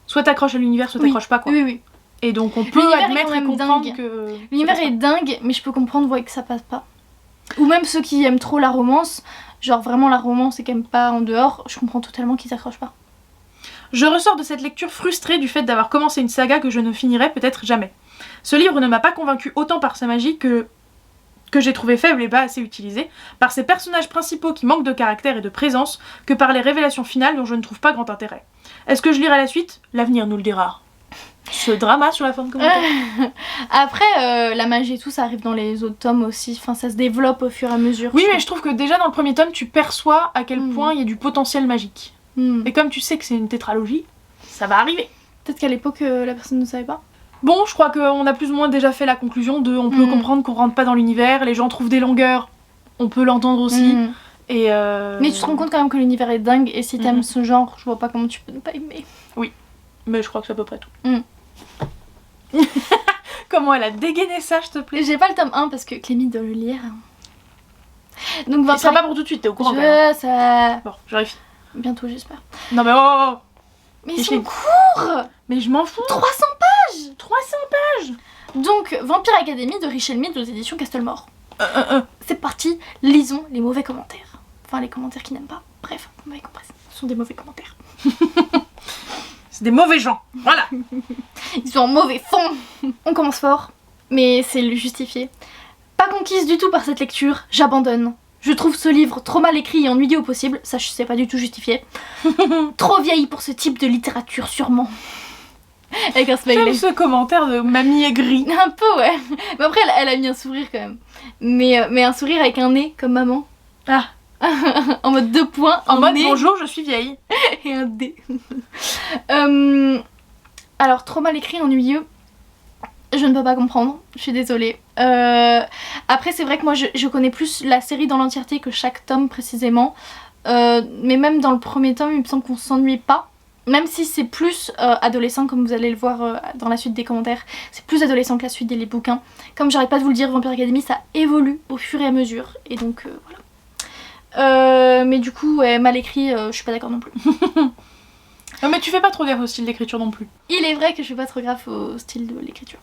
soit t'accroches à l'univers, soit t'accroches pas quoi. Oui. Et donc on peut admettre et comprendre dingue. que... L'univers est dingue, mais je peux comprendre que ça passe pas. Ou même ceux qui aiment trop la romance, genre vraiment la romance et qui aiment pas en dehors, je comprends totalement qu'ils s'accrochent pas. Je ressors de cette lecture frustrée du fait d'avoir commencé une saga que je ne finirai peut-être jamais. Ce livre ne m'a pas convaincue autant par sa magie que j'ai trouvé faible et pas assez utilisée, par ses personnages principaux qui manquent de caractère et de présence, que par les révélations finales dont je ne trouve pas grand intérêt. Est-ce que je lirai la suite ? L'avenir nous le dira. Ce drama sur la fin de commentaire. Après, la magie et tout, ça arrive dans les autres tomes aussi, enfin ça se développe au fur et à mesure. Oui, mais je trouve que déjà dans le premier tome, tu perçois à quel point il y a du potentiel magique. Et comme tu sais que c'est une tétralogie, ça va arriver. Peut-être qu'à l'époque, la personne ne savait pas. Bon, je crois qu'on a plus ou moins déjà fait la conclusion de on peut comprendre qu'on rentre pas dans l'univers, les gens trouvent des longueurs, on peut l'entendre aussi. Et mais tu te rends compte quand même que l'univers est dingue et si t'aimes ce genre, je vois pas comment tu peux ne pas aimer. Oui, mais je crois que c'est à peu près tout. Comment elle a dégainé ça, s'il te plaît. J'ai pas le tome 1 parce que Clémy doit le lire. Donc ça sera pas pour tout de suite, t'es au courant ça... Bon, j'arrive. Bientôt j'espère. Non mais oh. Mais ils sont courts. Mais je m'en fous. 300 pages. 300 pages. Donc, Vampire Academy de Richel Mead aux éditions Castelmore. C'est parti, lisons les mauvais commentaires. Enfin, les commentaires qui n'aiment pas. Bref, vous m'avez compris. Ce sont des mauvais commentaires. C'est des mauvais gens, voilà. Ils sont en mauvais fond. On commence fort, mais c'est le justifié. Pas conquise du tout par cette lecture, j'abandonne. Je trouve ce livre trop mal écrit et ennuyé au possible, ça je sais pas du tout justifié. Trop vieille pour ce type de littérature, sûrement. Avec un smiley. J'aime ce commentaire de mamie aigrie. Un peu, ouais. Mais après, elle a mis un sourire quand même. Mais un sourire avec un nez comme maman. Ah. En mode 2 points. En mode nez. Bonjour, je suis vieille. Et un D. Alors, trop mal écrit, ennuyeux. Je ne peux pas comprendre, je suis désolée. Après, c'est vrai que moi, je connais plus la série dans l'entièreté que chaque tome précisément. Mais même dans le premier tome, il me semble qu'on s'ennuie pas. Même si c'est plus adolescent, comme vous allez le voir dans la suite des commentaires. C'est plus adolescent que la suite des bouquins. Comme j'arrête pas de vous le dire, Vampire Academy, ça évolue au fur et à mesure. Et donc, voilà. Mais du coup, ouais, mal écrit, je suis pas d'accord non plus. Non mais tu fais pas trop gaffe au style d'écriture non plus. Il est vrai que je fais pas trop gaffe au style de l'écriture.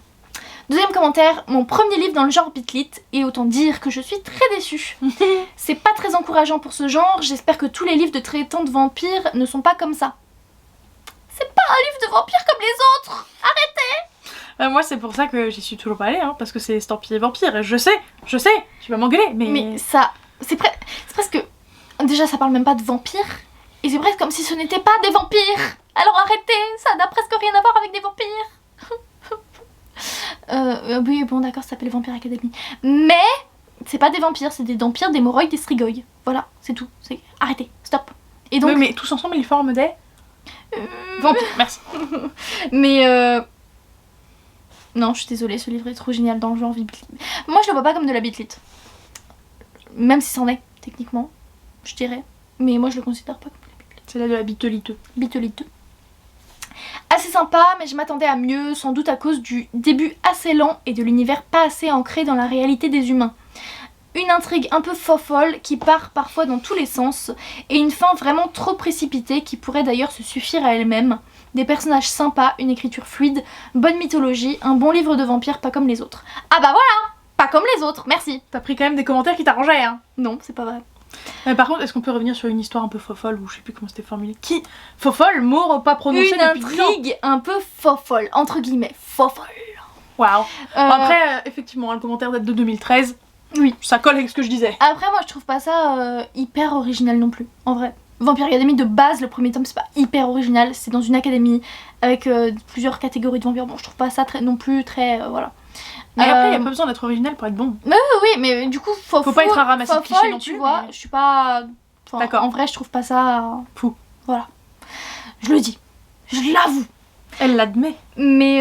Deuxième commentaire, mon premier livre dans le genre Beatlit, et autant dire que je suis très déçue. C'est pas très encourageant pour ce genre, j'espère que tous les livres de traitants de vampires ne sont pas comme ça. C'est pas un livre de vampires comme les autres. Arrêtez. Moi c'est pour ça que j'y suis toujours pas allée, hein, parce que c'est estampillé vampire, et je sais, tu vas m'engueuler, mais... Mais ça, c'est presque... Déjà ça parle même pas de vampires, et c'est presque comme si ce n'était pas des vampires. Alors arrêtez, ça n'a presque rien à voir avec des vampires. Oui bon d'accord, ça s'appelle Vampire Academy. Mais c'est pas des vampires, c'est des vampires, des moroïdes, des strigoïdes. Voilà, c'est tout. Arrêtez, stop. Et donc... Oui, mais tous ensemble ils forment des... vampires, merci. Mais Non, je suis désolée, ce livre est trop génial dans le genre biblite. Moi, je le vois pas comme de la bitlite. Même si c'en est, techniquement, je dirais. Mais moi, je le considère pas comme de la bitlite. C'est là de la bitelite. Bitelite. Assez sympa, mais je m'attendais à mieux, sans doute à cause du début assez lent et de l'univers pas assez ancré dans la réalité des humains. Une intrigue un peu fofolle qui part parfois dans tous les sens, et une fin vraiment trop précipitée qui pourrait d'ailleurs se suffire à elle-même. Des personnages sympas, une écriture fluide, bonne mythologie, un bon livre de vampires pas comme les autres. Ah bah voilà, pas comme les autres, merci. T'as pris quand même des commentaires qui t'arrangeaient, hein. Non, c'est pas vrai. Par contre, est-ce qu'on peut revenir sur une histoire un peu fofolle, ou je sais plus comment c'était formulé. Qui fofolle, mot pas prononcé Une depuis 10 ans. intrigue un peu fofolle, entre guillemets, fofolle. Waouh. Après, effectivement, le commentaire date de 2013. Oui. Ça colle avec ce que je disais. Après, moi, je trouve pas ça hyper original non plus, en vrai. Vampire Academy, de base, le premier tome, c'est pas hyper original. C'est dans une académie avec plusieurs catégories de vampires. Bon, je trouve pas ça non plus très... voilà. Mais après, il a pas besoin d'être original pour être bon. Oui, mais du coup, faut pas être un ramassis de clichés non plus. Tu vois, je suis pas... Enfin, d'accord. En vrai, je trouve pas ça... Fou. Voilà. Je le dis. Je l'avoue. Elle l'admet. Mais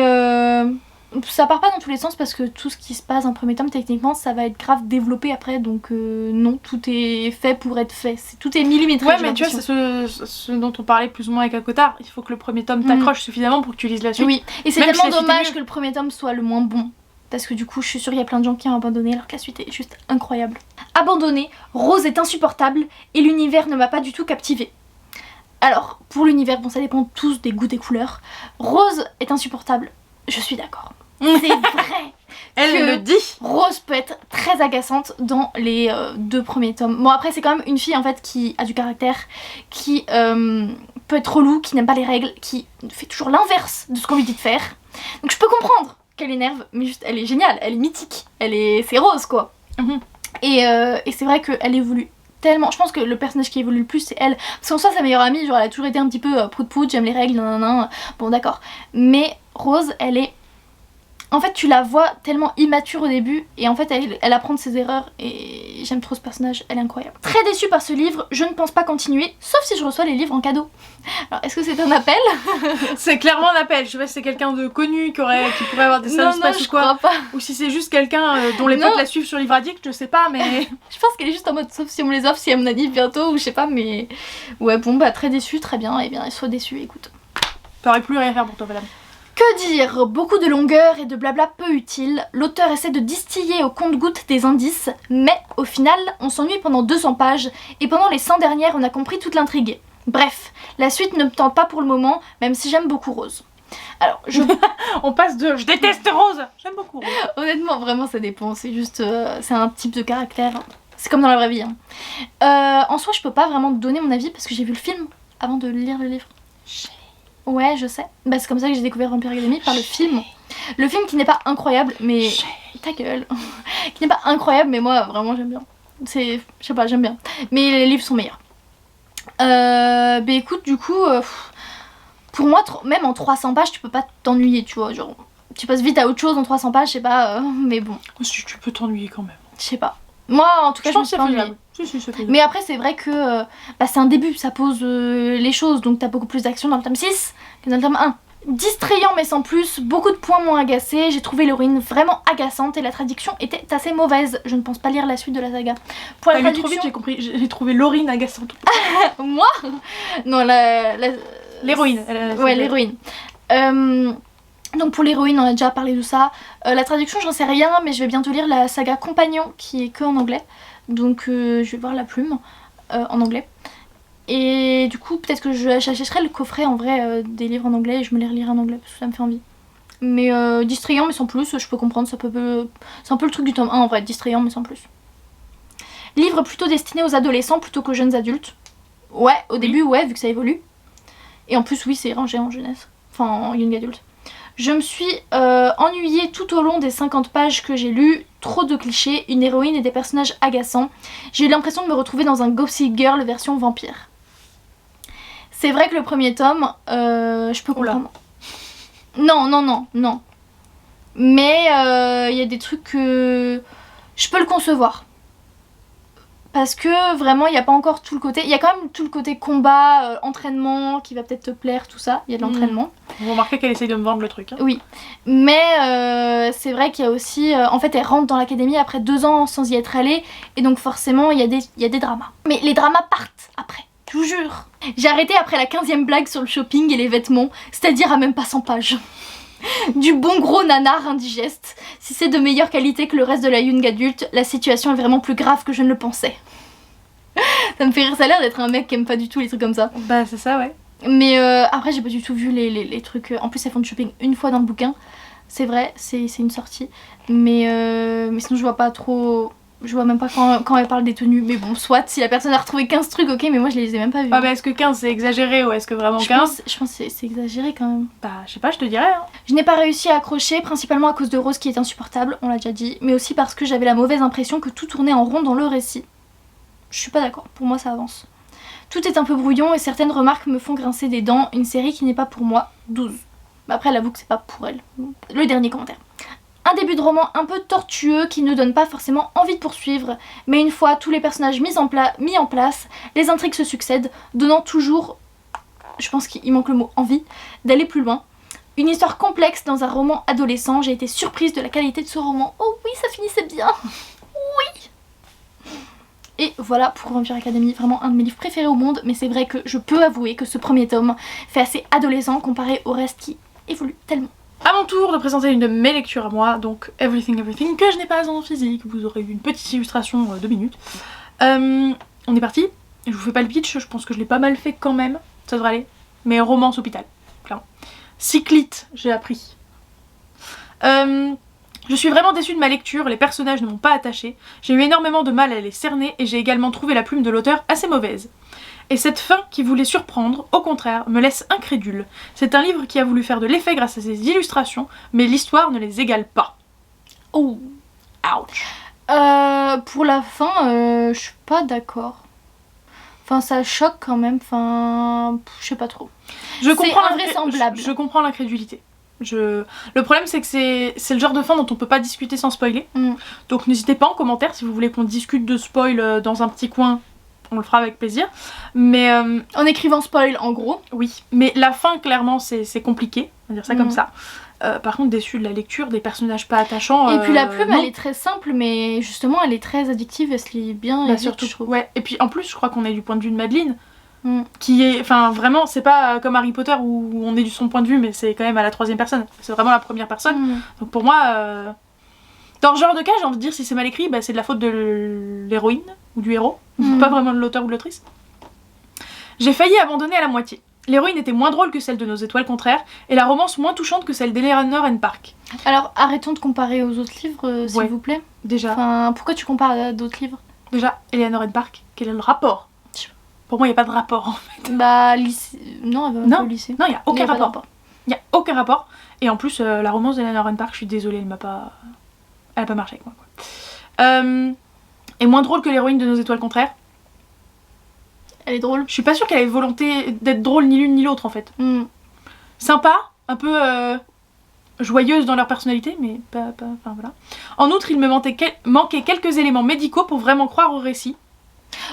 ça part pas dans tous les sens parce que tout ce qui se passe en premier tome, techniquement, ça va être grave développé après. Donc non, tout est fait pour être fait. Tout est millimétré. Ouais, mais tu vois, c'est ce dont on parlait plus ou moins avec Akotard. Il faut que le premier tome t'accroche suffisamment pour que tu lises la suite. Oui, et c'est même tellement si la dommage suite que le premier tome soit le moins bon. Parce que du coup, je suis sûre qu'il y a plein de gens qui ont abandonné alors que la suite est juste incroyable. Abandonné, Rose est insupportable et l'univers ne m'a pas du tout captivée. Alors, pour l'univers, bon, ça dépend tous des goûts, des couleurs. Rose est insupportable, je suis d'accord. C'est vrai. Elle le dit. Rose peut être très agaçante dans les 2 premiers tomes. Bon, après, c'est quand même une fille en fait qui a du caractère, qui peut être relou, qui n'aime pas les règles, qui fait toujours l'inverse de ce qu'on lui dit de faire. Donc je peux comprendre qu'elle énerve, mais juste elle est géniale, elle est mythique, c'est Rose quoi. Et c'est vrai qu'elle évolue tellement. Je pense que le personnage qui évolue le plus c'est elle. Parce qu'en soi sa meilleure amie, genre elle a toujours été un petit peu prout-prout, j'aime les règles, nanana. Bon d'accord. Mais Rose, elle est... En fait tu la vois tellement immature au début et en fait elle apprend de ses erreurs et j'aime trop ce personnage, elle est incroyable. Très déçue par ce livre, je ne pense pas continuer, sauf si je reçois les livres en cadeau. Alors est-ce que c'est un appel? C'est clairement un appel, je sais pas si c'est quelqu'un de connu qui pourrait avoir des salles space ou quoi. Crois pas. Ou si c'est juste quelqu'un dont les potes la suivent sur Livre Addict, je sais pas mais... Je pense qu'elle est juste en mode sauf si on me les offre, si elle me l'a dit bientôt ou je sais pas mais... Ouais bon bah très déçue, très bien, et bien sois déçue, écoute. T'aurais plus rien à faire pour toi madame. Que dire? Beaucoup de longueur et de blabla peu utile. L'auteur essaie de distiller au compte-gouttes des indices, mais au final, on s'ennuie pendant 200 pages, et pendant les 100 dernières, on a compris toute l'intrigue. Bref, la suite ne me tente pas pour le moment, même si j'aime beaucoup Rose. Alors, on passe de « je déteste Rose !» J'aime beaucoup Rose. Honnêtement, vraiment, ça dépend. C'est juste... c'est un type de caractère. C'est comme dans la vraie vie. Hein. En soi, je peux pas vraiment te donner mon avis, parce que j'ai vu le film avant de lire le livre. Ouais, je sais. Bah, c'est comme ça que j'ai découvert Vampire Academy, par le film. Le film qui n'est pas incroyable, mais... Ta gueule. Qui n'est pas incroyable, mais moi, vraiment, j'aime bien. Je sais pas, j'aime bien. Mais les livres sont meilleurs. Bah écoute, du coup... pour moi, même en 300 pages, tu peux pas t'ennuyer, tu vois. Genre, tu passes vite à autre chose en 300 pages, je sais pas, mais bon. Si tu peux t'ennuyer quand même. Je sais pas. Moi, en tout cas, je me suis pas ennuyée. Mais après, c'est vrai que c'est un début, ça pose les choses, donc t'as beaucoup plus d'action dans le tome 6 que dans le tome 1. Distrayant mais sans plus, beaucoup de points m'ont agacé, j'ai trouvé l'héroïne vraiment agaçante et la traduction était assez mauvaise. Je ne pense pas lire la suite de la saga. Pour la traduction... trop vite, j'ai trouvé Laurine agaçante. Moi? Non, l'héroïne. Ouais, l'héroïne. Donc pour l'héroïne, on a déjà parlé de ça. La traduction, j'en sais rien, mais je vais bientôt lire la saga Compagnon, qui est que en anglais. Donc je vais voir La Plume en anglais. Et du coup, peut-être que j'achèterai le coffret en vrai des livres en anglais et je me les relirai en anglais parce que ça me fait envie. Mais distrayant mais sans plus, je peux comprendre, c'est un peu le truc du tome 1 en vrai, distrayant mais sans plus. Livre plutôt destiné aux adolescents plutôt qu'aux jeunes adultes. Ouais, au début, ouais, vu que ça évolue. Et en plus, oui, c'est rangé en jeunesse. Enfin, en young adulte. Je me suis ennuyée tout au long des 50 pages que j'ai lues. Trop de clichés, une héroïne et des personnages agaçants. J'ai eu l'impression de me retrouver dans un Gossip Girl version vampire. C'est vrai que le premier tome, je peux comprendre. Non. Mais y a des trucs que je peux le concevoir. Parce que vraiment, il n'y a pas encore tout le côté... Il y a quand même tout le côté combat, entraînement, qui va peut-être te plaire, tout ça. Il y a de l'entraînement. Vous remarquez qu'elle essaye de me vendre le truc. Hein. Oui, mais c'est vrai qu'il y a aussi... en fait, elle rentre dans l'académie après 2 ans sans y être allée, et donc forcément, il y a des dramas. Mais les dramas partent après, je vous jure. J'ai arrêté après la 15e blague sur le shopping et les vêtements, c'est-à-dire à même pas 100 pages. Du bon gros nanar indigeste. Si c'est de meilleure qualité que le reste de la young adulte, la situation est vraiment plus grave que je ne le pensais. Ça me fait rire, ça a l'air d'être un mec qui aime pas du tout les trucs comme ça. Bah c'est ça, ouais. Mais après j'ai pas du tout vu les trucs. En plus elles font du shopping une fois dans le bouquin. C'est vrai, c'est une sortie. Mais sinon je vois pas trop... Je vois même pas quand elle parle des tenues. Mais bon, soit, si la personne a retrouvé 15 trucs, ok, mais moi je les ai même pas vus. Ah bah est-ce que 15 c'est exagéré ou est-ce que vraiment 15 Je pense que c'est exagéré quand même. Bah je sais pas, je te dirais. Hein. Je n'ai pas réussi à accrocher, principalement à cause de Rose qui est insupportable, on l'a déjà dit, mais aussi parce que j'avais la mauvaise impression que tout tournait en rond dans le récit. Je suis pas d'accord, pour moi ça avance. Tout est un peu brouillon et certaines remarques me font grincer des dents, une série qui n'est pas pour moi, 12. Après elle avoue que c'est pas pour elle. Le dernier commentaire. Un début de roman un peu tortueux qui ne donne pas forcément envie de poursuivre, mais une fois tous les personnages mis en place, les intrigues se succèdent, donnant toujours, je pense qu'il manque le mot envie, d'aller plus loin. Une histoire complexe dans un roman adolescent, j'ai été surprise de la qualité de ce roman. Oh oui, ça finissait bien. Oui. Et voilà pour Vampire Academy, vraiment un de mes livres préférés au monde, mais c'est vrai que je peux avouer que ce premier tome fait assez adolescent comparé au reste qui évolue tellement. À mon tour de présenter une de mes lectures à moi, donc Everything Everything, que je n'ai pas en physique, vous aurez eu une petite illustration 2 minutes. On est parti, je vous fais pas le pitch, je pense que je l'ai pas mal fait quand même, ça devrait aller. Mais romance hôpital, clairement. Cyclite, j'ai appris. Je suis vraiment déçue de ma lecture, les personnages ne m'ont pas attachée, j'ai eu énormément de mal à les cerner et j'ai également trouvé la plume de l'auteur assez mauvaise. Et cette fin qui voulait surprendre, au contraire, me laisse incrédule. C'est un livre qui a voulu faire de l'effet grâce à ses illustrations, mais l'histoire ne les égale pas. Oh, ouch. Pour la fin, je suis pas d'accord. Enfin, ça choque quand même, enfin, je sais pas trop. Je comprends invraisemblable. Je comprends l'incrédulité. Le problème c'est que c'est le genre de fin dont on peut pas discuter sans spoiler. Donc n'hésitez pas en commentaire si vous voulez qu'on discute de spoil dans un petit coin. On le fera avec plaisir, mais... en écrivant spoil, en gros. Oui, mais la fin, clairement, c'est compliqué, on va dire ça comme ça. Par contre, déçu de la lecture, des personnages pas attachants... Et puis la plume, elle est très simple, mais justement, elle est très addictive, elle se lit bien, et surtout, vite, je trouve. Ouais, et puis en plus, je crois qu'on est du point de vue de Madeleine, qui est... Enfin, vraiment, c'est pas comme Harry Potter, où on est du son point de vue, mais c'est quand même à la 3e personne. C'est vraiment la première personne. Donc pour moi... Dans ce genre de cas, j'ai envie de dire, si c'est mal écrit, bah, c'est de la faute de l'héroïne ou du héros, pas vraiment de l'auteur ou de l'autrice. J'ai failli abandonner à la moitié. L'héroïne était moins drôle que celle de Nos étoiles contraires, et la romance moins touchante que celle d'Eleanor and Park. Alors arrêtons de comparer aux autres livres, s'il vous plaît. Déjà. Enfin, pourquoi tu compares à d'autres livres? Déjà, Eleanor and Park, quel est le rapport? Pour moi, il n'y a pas de rapport en fait. Bah, lycée... Non, elle va pas au lycée. Non, il n'y a aucun rapport. Il n'y a aucun rapport. Et en plus, la romance d'Eleanor and Park, je suis désolée, elle a pas marché avec moi, quoi. Et moins drôle que l'héroïne de Nos étoiles contraires. Elle est drôle. Je suis pas sûre qu'elle ait volonté d'être drôle ni l'une ni l'autre en fait. Sympa, un peu joyeuse dans leur personnalité, mais pas enfin voilà. En outre, il me manquait quelques éléments médicaux pour vraiment croire au récit.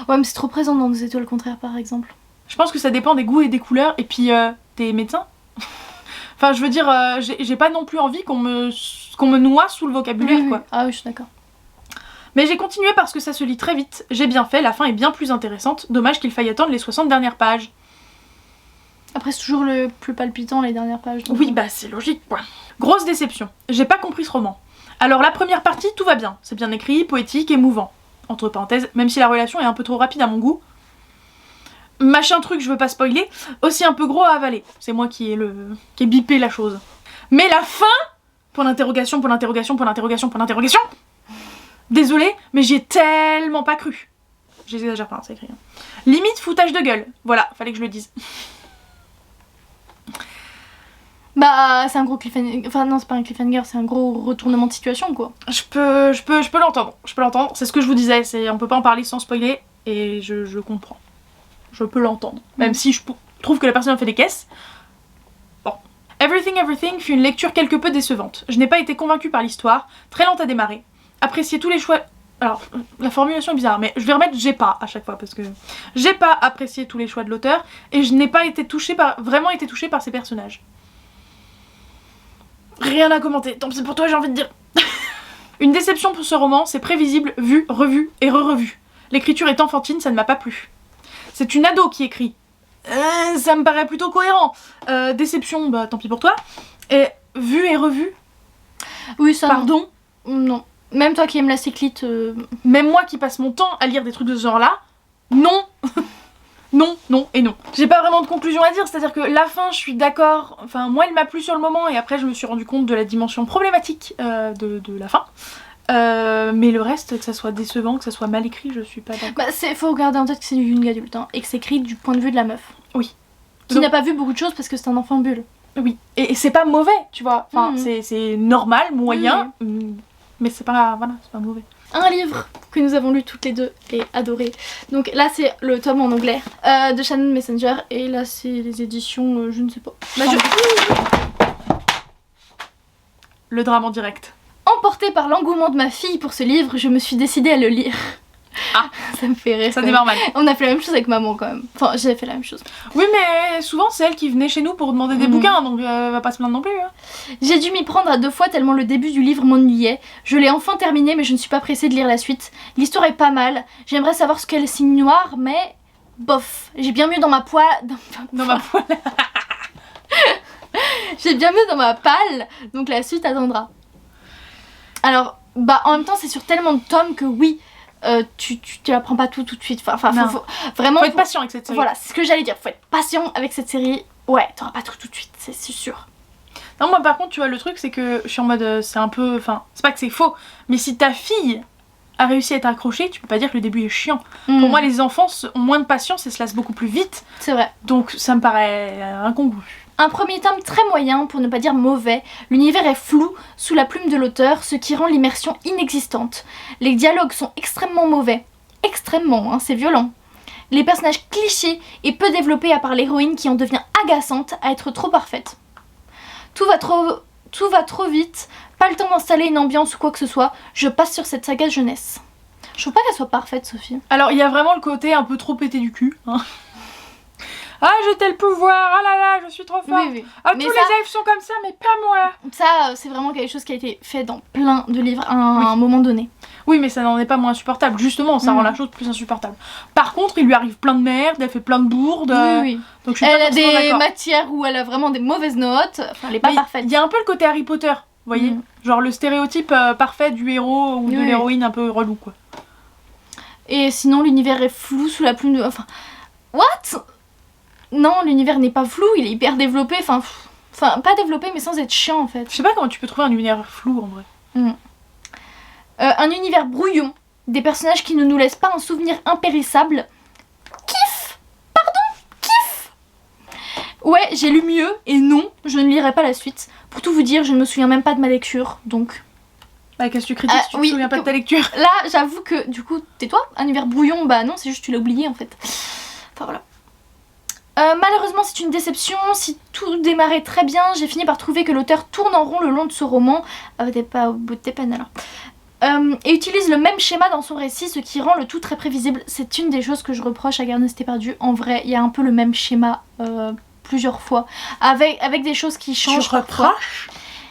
Ouais, mais c'est trop présent dans Nos étoiles contraires par exemple. Je pense que ça dépend des goûts et des couleurs, et puis des médecins. Enfin, je veux dire, j'ai pas non plus envie qu'on me noie sous le vocabulaire, quoi. Ah oui, je suis d'accord. Mais j'ai continué parce que ça se lit très vite. J'ai bien fait, la fin est bien plus intéressante. Dommage qu'il faille attendre les 60 dernières pages. Après, c'est toujours le plus palpitant, les dernières pages. Donc... Oui, bah c'est logique, quoi. Grosse déception. J'ai pas compris ce roman. Alors, la première partie, tout va bien. C'est bien écrit, poétique, émouvant. Entre parenthèses, même si la relation est un peu trop rapide à mon goût. Machin truc, je veux pas spoiler, aussi un peu gros à avaler. C'est moi qui ai bipé la chose. Mais la fin, point d'interrogation, point d'interrogation, point d'interrogation, point d'interrogation. Désolée, mais j'y ai tellement pas cru. J'exagère pas, c'est écrit. Limite foutage de gueule. Voilà, fallait que je le dise. Bah, c'est un gros cliffhanger. Enfin, non, c'est pas un cliffhanger, c'est un gros retournement de situation, quoi. Je peux l'entendre. Je peux l'entendre. C'est ce que je vous disais. On peut pas en parler sans spoiler. Et je comprends. Je peux l'entendre. Même si je trouve que la personne a fait des caisses. Bon. Everything Everything fut une lecture quelque peu décevante. Je n'ai pas été convaincue par l'histoire, très lente à démarrer. Apprécier tous les choix... Alors, la formulation est bizarre, mais je vais remettre j'ai pas à chaque fois, parce que j'ai pas apprécié tous les choix de l'auteur, et je n'ai pas été vraiment été touchée par ces personnages. Rien à commenter, tant pis pour toi, j'ai envie de dire. Une déception pour ce roman, c'est prévisible, vu, revu et re-revu. L'écriture est enfantine, ça ne m'a pas plu. C'est une ado qui écrit. Ça me paraît plutôt cohérent. Déception, bah tant pis pour toi. Et vu et revu. Oui, ça. Pardon. Non. Même toi qui aimes la cyclite. Même moi qui passe mon temps à lire des trucs de ce genre-là, non. Non, non et non. J'ai pas vraiment de conclusion à dire, c'est-à-dire que la fin, je suis d'accord. Enfin, moi, elle m'a plu sur le moment et après, je me suis rendu compte de la dimension problématique de la fin. Mais le reste, que ça soit décevant, que ça soit mal écrit, je suis pas d'accord. Bah, faut garder en tête que c'est du young adulte hein, et que c'est écrit du point de vue de la meuf. Oui. Qui n'a pas vu beaucoup de choses parce que c'est un enfant bulle. Oui. Et c'est pas mauvais, tu vois. Enfin, c'est normal, moyen, mais c'est pas, voilà, c'est pas mauvais. Un livre que nous avons lu toutes les deux et adoré. Donc là c'est le tome en anglais de Shannon Messenger et là c'est les éditions je ne sais pas. Bah, Le drame en direct. Emportée par l'engouement de ma fille pour ce livre, je me suis décidée à le lire. Ah, ça me fait rire. Ça démarre mal. On a fait la même chose avec maman quand même. Enfin j'ai fait la même chose. Oui mais souvent c'est elle qui venait chez nous pour demander des bouquins donc va pas se plaindre non plus. Hein. J'ai dû m'y prendre à 2 fois tellement le début du livre m'ennuyait. Je l'ai enfin terminé mais je ne suis pas pressée de lire la suite. L'histoire est pas mal. J'aimerais savoir ce qu'est le signe noir mais bof. J'ai bien mieux dans ma poêle. Dans ma poêle. J'ai bien mieux dans ma palle donc la suite attendra. Alors bah en même temps c'est sur tellement de tomes que oui. Tu la prends pas tout de suite. Enfin, faut vraiment. Faut être patient avec cette série. Voilà, c'est ce que j'allais dire. Faut être patient avec cette série. Ouais, t'auras pas tout de suite, c'est sûr. Non, moi par contre, tu vois, le truc c'est que je suis en mode. C'est un peu. Enfin, c'est pas que c'est faux, mais si ta fille a réussi à être accrochée, tu peux pas dire que le début est chiant. Pour moi, les enfants ont moins de patience et se lassent beaucoup plus vite. C'est vrai. Donc ça me paraît incongru. Un premier tome très moyen, pour ne pas dire mauvais. L'univers est flou sous la plume de l'auteur, ce qui rend l'immersion inexistante. Les dialogues sont extrêmement mauvais. Extrêmement, hein, c'est violent. Les personnages clichés et peu développés à part l'héroïne qui en devient agaçante à être trop parfaite. Tout va trop vite, pas le temps d'installer une ambiance ou quoi que ce soit. Je passe sur cette saga jeunesse. Je trouve pas qu'elle soit parfaite, Sophie. Alors il y a vraiment le côté un peu trop pété du cul. Hein. Ah j'ai tel pouvoir, ah là là je suis trop forte. Oui. Ah tous les elfes sont comme ça mais pas moi. Ça c'est vraiment quelque chose qui a été fait dans plein de livres à un moment donné. Oui mais ça n'en est pas moins insupportable, justement ça rend la chose plus insupportable. Par contre il lui arrive plein de merde, elle fait plein de bourdes. Oui. Donc je suis elle pas a des d'accord. matières où elle a vraiment des mauvaises notes, enfin elle est pas parfaite. Il y a un peu le côté Harry Potter, vous voyez, genre le stéréotype parfait du héros ou de l'héroïne un peu relou quoi. Et sinon l'univers est flou sous la plume de... Enfin... What ? Non, l'univers n'est pas flou, il est hyper développé, enfin pas développé mais sans être chiant en fait. Je sais pas comment tu peux trouver un univers flou en vrai. Un univers brouillon, des personnages qui ne nous laissent pas un souvenir impérissable. Kiff ! Pardon ? Kiff ! Ouais, j'ai lu mieux et non, je ne lirai pas la suite. Pour tout vous dire, je ne me souviens même pas de ma lecture, donc... Bah qu'est-ce que tu critiques si tu te souviens pas de ta lecture ? Là, j'avoue que du coup, tais-toi, un univers brouillon, bah non, c'est juste tu l'as oublié en fait. Enfin voilà. Malheureusement c'est une déception, si tout démarrait très bien, j'ai fini par trouver que l'auteur tourne en rond le long de ce roman, t'es pas au bout de tes peines alors, et utilise le même schéma dans son récit, ce qui rend le tout très prévisible. C'est une des choses que je reproche à Garden Cité Perdue, en vrai, il y a un peu le même schéma plusieurs fois, avec des choses qui changent. Tu reproches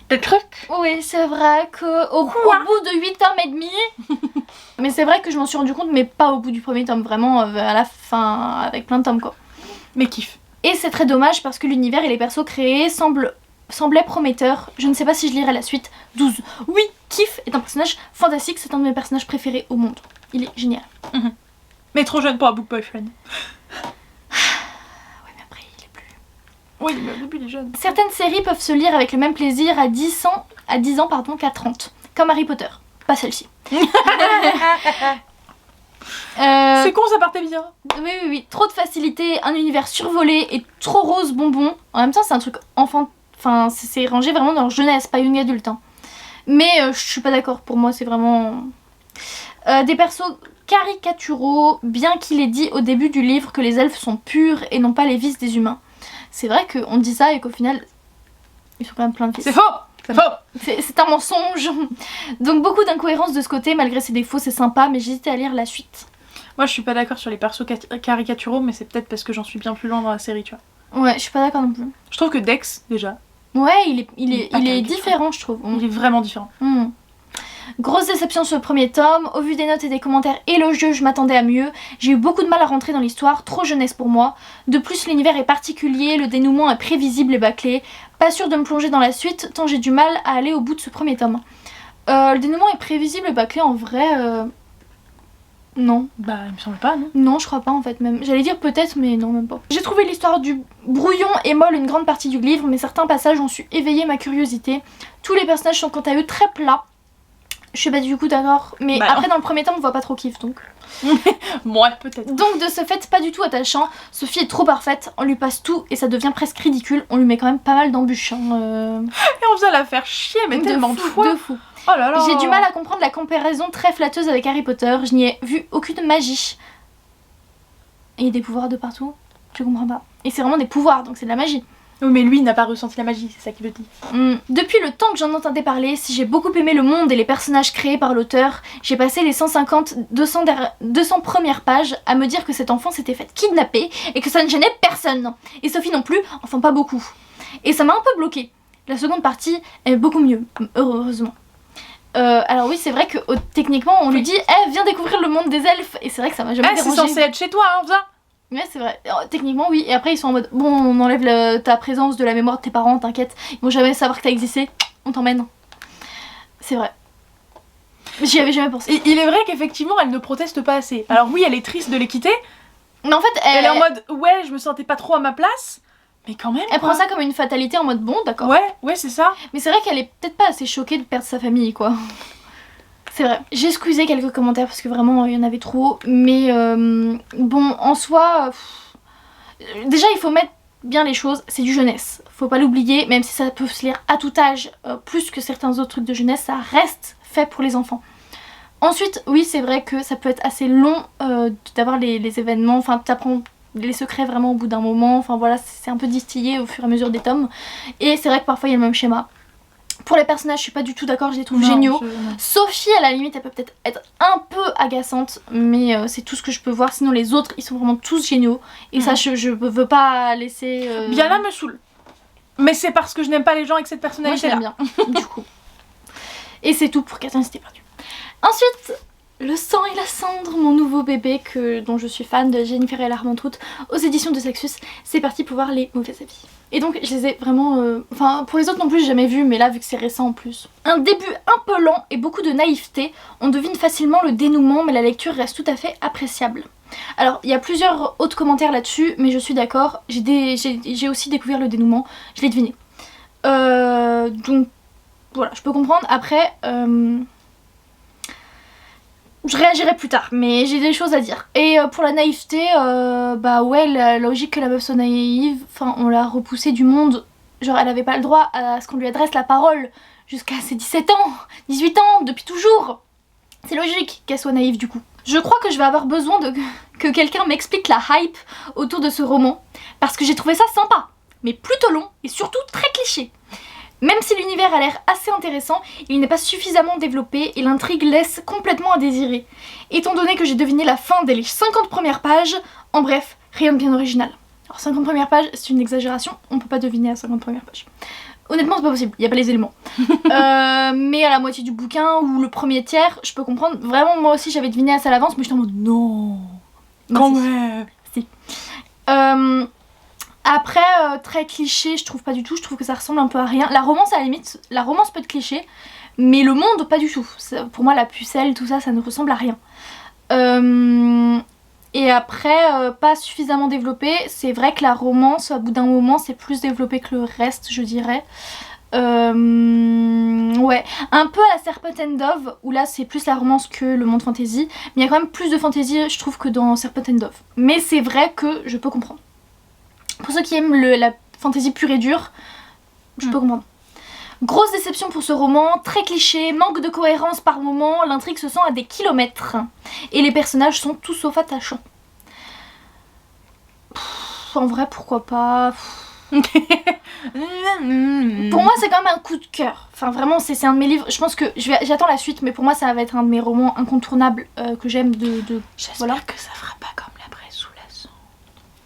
des trucs ? Oui, c'est vrai qu'au bout de 8 tomes et demi, mais c'est vrai que je m'en suis rendu compte, mais pas au bout du premier tome, vraiment à la fin, avec plein de tomes quoi. Mais kiff. Et c'est très dommage parce que l'univers et les persos créés semblaient prometteurs. Je ne sais pas si je lirai la suite. 12. Oui, Kiff est un personnage fantastique, c'est un de mes personnages préférés au monde. Il est génial. Mais trop jeune pour un book boyfriend. Oui, mais après il est plus... Oui, mais au début il est jeune. Certaines séries peuvent se lire avec le même plaisir à 10 ans qu'à 30. Comme Harry Potter. Pas celle-ci. C'est con, ça partait bien. Oui. Trop de facilité, un univers survolé et trop rose bonbon. En même temps, c'est un truc enfant. Enfin, c'est rangé vraiment dans jeunesse, pas young adulte. Hein. Mais je suis pas d'accord. Pour moi, c'est vraiment des persos caricaturaux, bien qu'il ait dit au début du livre que les elfes sont purs et non pas les vices des humains. C'est vrai qu'on dit ça et qu'au final, ils sont quand même plein de vices. C'est faux. C'est faux. C'est un mensonge. Donc beaucoup d'incohérences de ce côté, malgré ses défauts, c'est sympa, mais j'hésitais à lire la suite. Moi je suis pas d'accord sur les persos caricaturaux, mais c'est peut-être parce que j'en suis bien plus loin dans la série, tu vois. Ouais, je suis pas d'accord non plus. Je trouve que Dex, déjà, Ouais, il est différent, je trouve. Il est vraiment différent. Grosse déception sur le premier tome, au vu des notes et des commentaires élogieux, je m'attendais à mieux. J'ai eu beaucoup de mal à rentrer dans l'histoire, trop jeunesse pour moi. De plus, l'univers est particulier, le dénouement est prévisible et bâclé. Pas sûr de me plonger dans la suite, tant j'ai du mal à aller au bout de ce premier tome. Le dénouement est prévisible et bâclé, en vrai... Non. Bah, il me semble pas, non? Non, je crois pas en fait même. J'allais dire peut-être, mais non, même pas. J'ai trouvé l'histoire du brouillon et molle une grande partie du livre, mais certains passages ont su éveiller ma curiosité. Tous les personnages sont quant à eux très plats. Je suis pas du coup d'accord, mais bah après dans le premier temps on voit pas trop kiff donc. Moi peut-être. Donc de ce fait pas du tout attachant, Sophie est trop parfaite, on lui passe tout et ça devient presque ridicule, on lui met quand même pas mal d'embûches. Et on vient la faire chier mais tellement de fois. De fou. Oh là là. J'ai du mal à comprendre la comparaison très flatteuse avec Harry Potter, je n'y ai vu aucune magie. Et il y a des pouvoirs de partout, je comprends pas. Et c'est vraiment des pouvoirs donc c'est de la magie. Oui mais lui il n'a pas ressenti la magie, c'est ça qu'il veut dire. Depuis le temps que j'en entendais parler, si j'ai beaucoup aimé le monde et les personnages créés par l'auteur, j'ai passé les 200 premières pages à me dire que cet enfant s'était fait kidnapper et que ça ne gênait personne. Et Sophie non plus, enfin pas beaucoup. Et ça m'a un peu bloquée. La seconde partie est beaucoup mieux, heureusement. Alors oui c'est vrai que techniquement on lui dit viens découvrir le monde des elfes et c'est vrai que ça m'a jamais dérangé. C'est censé être chez toi hein, viens. Ouais c'est vrai, techniquement oui, et après ils sont en mode bon on enlève ta présence de la mémoire de tes parents, t'inquiète, ils vont jamais savoir que t'as existé, on t'emmène. C'est vrai. J'y avais jamais pensé. Et il est vrai qu'effectivement elle ne proteste pas assez. Alors oui elle est triste de les quitter, mais en fait elle est en mode ouais je me sentais pas trop à ma place, mais quand même. Elle prend ça comme une fatalité en mode bon d'accord. Ouais c'est ça. Mais c'est vrai qu'elle est peut-être pas assez choquée de perdre sa famille quoi. C'est vrai. J'ai squeezé quelques commentaires parce que vraiment il y en avait trop. Mais bon, en soi, déjà il faut mettre bien les choses. C'est du jeunesse. Faut pas l'oublier, même si ça peut se lire à tout âge, plus que certains autres trucs de jeunesse, ça reste fait pour les enfants. Ensuite, oui, c'est vrai que ça peut être assez long d'avoir les événements. Enfin, t'apprends les secrets vraiment au bout d'un moment. Enfin voilà, c'est un peu distillé au fur et à mesure des tomes. Et c'est vrai que parfois il y a le même schéma. Pour les personnages, je suis pas du tout d'accord, je les trouve géniaux. Sophie, à la limite, elle peut peut-être être un peu agaçante, mais c'est tout ce que je peux voir. Sinon, les autres, ils sont vraiment tous géniaux. Et ça, je veux pas laisser. Biana me saoule. Mais c'est parce que je n'aime pas les gens avec cette personnalité. Moi, je l'aime bien, du coup. Et c'est tout pour Catherine Cité Perdue. Ensuite, Le sang et la cendre, mon nouveau bébé dont je suis fan, de Jennifer et l'Armentrout aux éditions de Saxus. C'est parti pour voir les mauvais avis. Et donc je les ai vraiment... Enfin pour les autres non plus j'ai jamais vu, mais là vu que c'est récent en plus. Un début un peu lent et beaucoup de naïveté. On devine facilement le dénouement mais la lecture reste tout à fait appréciable. Alors il y a plusieurs autres commentaires là-dessus, mais je suis d'accord. J'ai aussi découvert le dénouement, je l'ai deviné. Donc voilà, je peux comprendre. Après... je réagirai plus tard, mais j'ai des choses à dire. Et pour la naïveté, bah ouais, la logique que la meuf soit naïve, enfin on l'a repoussée du monde, genre elle avait pas le droit à ce qu'on lui adresse la parole jusqu'à ses 17 ans, 18 ans, depuis toujours. C'est logique qu'elle soit naïve du coup. Je crois que je vais avoir besoin que quelqu'un m'explique la hype autour de ce roman, parce que j'ai trouvé ça sympa, mais plutôt long et surtout très cliché. Même si l'univers a l'air assez intéressant, il n'est pas suffisamment développé et l'intrigue laisse complètement à désirer. Étant donné que j'ai deviné la fin dès les 50 premières pages, en bref, rien de bien original. Alors 50 premières pages, c'est une exagération, on peut pas deviner à 50 premières pages. Honnêtement c'est pas possible, il n'y a pas les éléments. Mais à la moitié du bouquin ou le premier tiers, je peux comprendre. Vraiment moi aussi j'avais deviné assez à l'avance, mais j'étais en mode non. Quand même. Si. Après, très cliché, je trouve pas du tout, je trouve que ça ressemble un peu à rien. La romance à la limite, la romance peut être cliché, mais le monde pas du tout. Pour moi la pucelle, tout ça, ça ne ressemble à rien. Et après, pas suffisamment développé. C'est vrai que la romance, à bout d'un moment, c'est plus développé que le reste, je dirais. Ouais, un peu à la Serpent and Dove, où là c'est plus la romance que le monde fantasy. Mais il y a quand même plus de fantasy, je trouve, que dans Serpent and Dove. Mais c'est vrai que je peux comprendre. Pour ceux qui aiment la fantasy pure et dure, je peux comprendre. Grosse déception pour ce roman, très cliché, manque de cohérence par moments, l'intrigue se sent à des kilomètres. Et les personnages sont tout sauf attachants. En vrai, pourquoi pas. Pour moi, c'est quand même un coup de cœur. Enfin, vraiment, c'est un de mes livres. Je pense que j'attends la suite, mais pour moi, ça va être un de mes romans incontournables que j'aime de. J'espère que ça fera pas comme La Braise sous la cendre.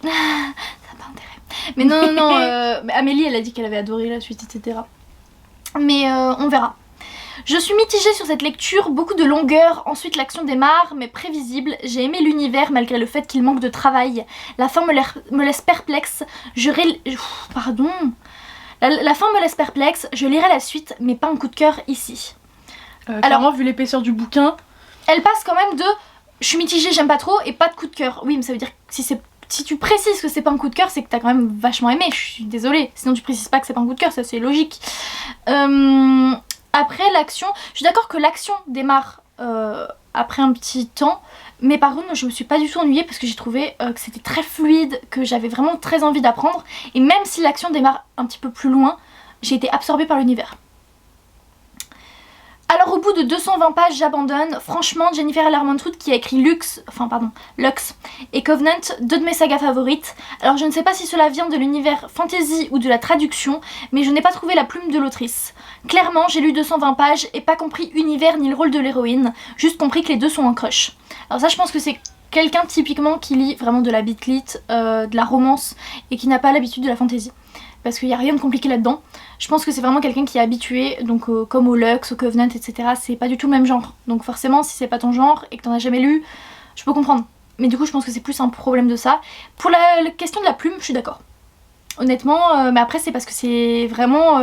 Ça n'a pas intérêt. Mais non, Amélie, elle a dit qu'elle avait adoré la suite, etc. Mais on verra. Je suis mitigée sur cette lecture, beaucoup de longueur, ensuite l'action démarre, mais prévisible. J'ai aimé l'univers malgré le fait qu'il manque de travail. La fin me laisse perplexe. Pardon. La fin me laisse perplexe, je lirai la suite, mais pas un coup de cœur ici. Alors, vu l'épaisseur du bouquin... Elle passe quand même de « je suis mitigée, j'aime pas trop » et pas de coup de cœur. Oui, mais ça veut dire que si tu précises que c'est pas un coup de cœur, c'est que t'as quand même vachement aimé, je suis désolée. Sinon tu précises pas que c'est pas un coup de cœur, ça c'est logique. Après l'action, je suis d'accord que l'action démarre après un petit temps, mais par contre je me suis pas du tout ennuyée parce que j'ai trouvé que c'était très fluide, que j'avais vraiment très envie d'apprendre, et même si l'action démarre un petit peu plus loin, j'ai été absorbée par l'univers. Alors au bout de 220 pages, j'abandonne. Franchement, Jennifer Larmentwood qui a écrit Lux et Covenant, 2 de mes sagas favorites. Alors je ne sais pas si cela vient de l'univers fantasy ou de la traduction, mais je n'ai pas trouvé la plume de l'autrice. Clairement, j'ai lu 220 pages et pas compris univers ni le rôle de l'héroïne, juste compris que les deux sont en crush. Alors ça, je pense que c'est quelqu'un typiquement qui lit vraiment de la bitlit, de la romance, et qui n'a pas l'habitude de la fantasy. Parce qu'il n'y a rien de compliqué là-dedans. Je pense que c'est vraiment quelqu'un qui est habitué, donc comme au Lux, au Covenant, etc. C'est pas du tout le même genre. Donc forcément, si c'est pas ton genre et que t'en as jamais lu, je peux comprendre. Mais du coup, je pense que c'est plus un problème de ça. Pour la question de la plume, je suis d'accord. Honnêtement, mais après c'est parce que c'est vraiment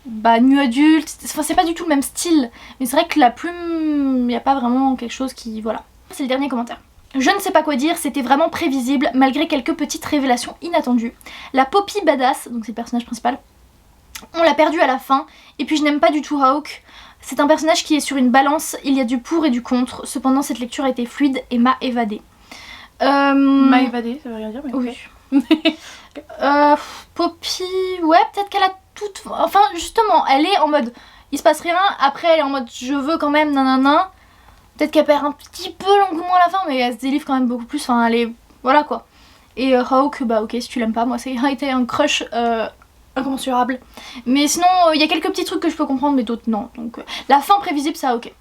nu adulte. Enfin, c'est pas du tout le même style. Mais c'est vrai que la plume, il n'y a pas vraiment quelque chose qui... Voilà. C'est le dernier commentaire. Je ne sais pas quoi dire, c'était vraiment prévisible, malgré quelques petites révélations inattendues. La Poppy badass, donc c'est le personnage principal, on l'a perdu à la fin, et puis je n'aime pas du tout Hawk. C'est un personnage qui est sur une balance, il y a du pour et du contre, cependant cette lecture a été fluide et m'a évadée. M'a évadée, ça veut rien dire, mais oui. Poppy, ouais, peut-être qu'elle a toute... Enfin, justement, elle est en mode, il se passe rien, après elle est en mode, je veux quand même, nanana. Peut-être qu'elle perd un petit peu l'engouement à la fin, mais elle se délivre quand même beaucoup plus, enfin elle est... Voilà quoi. Et Hawk, bah ok, si tu l'aimes pas, moi ça a été un crush incommensurable. Mais sinon, il y a quelques petits trucs que je peux comprendre, mais d'autres non. Donc la fin prévisible, ça ok.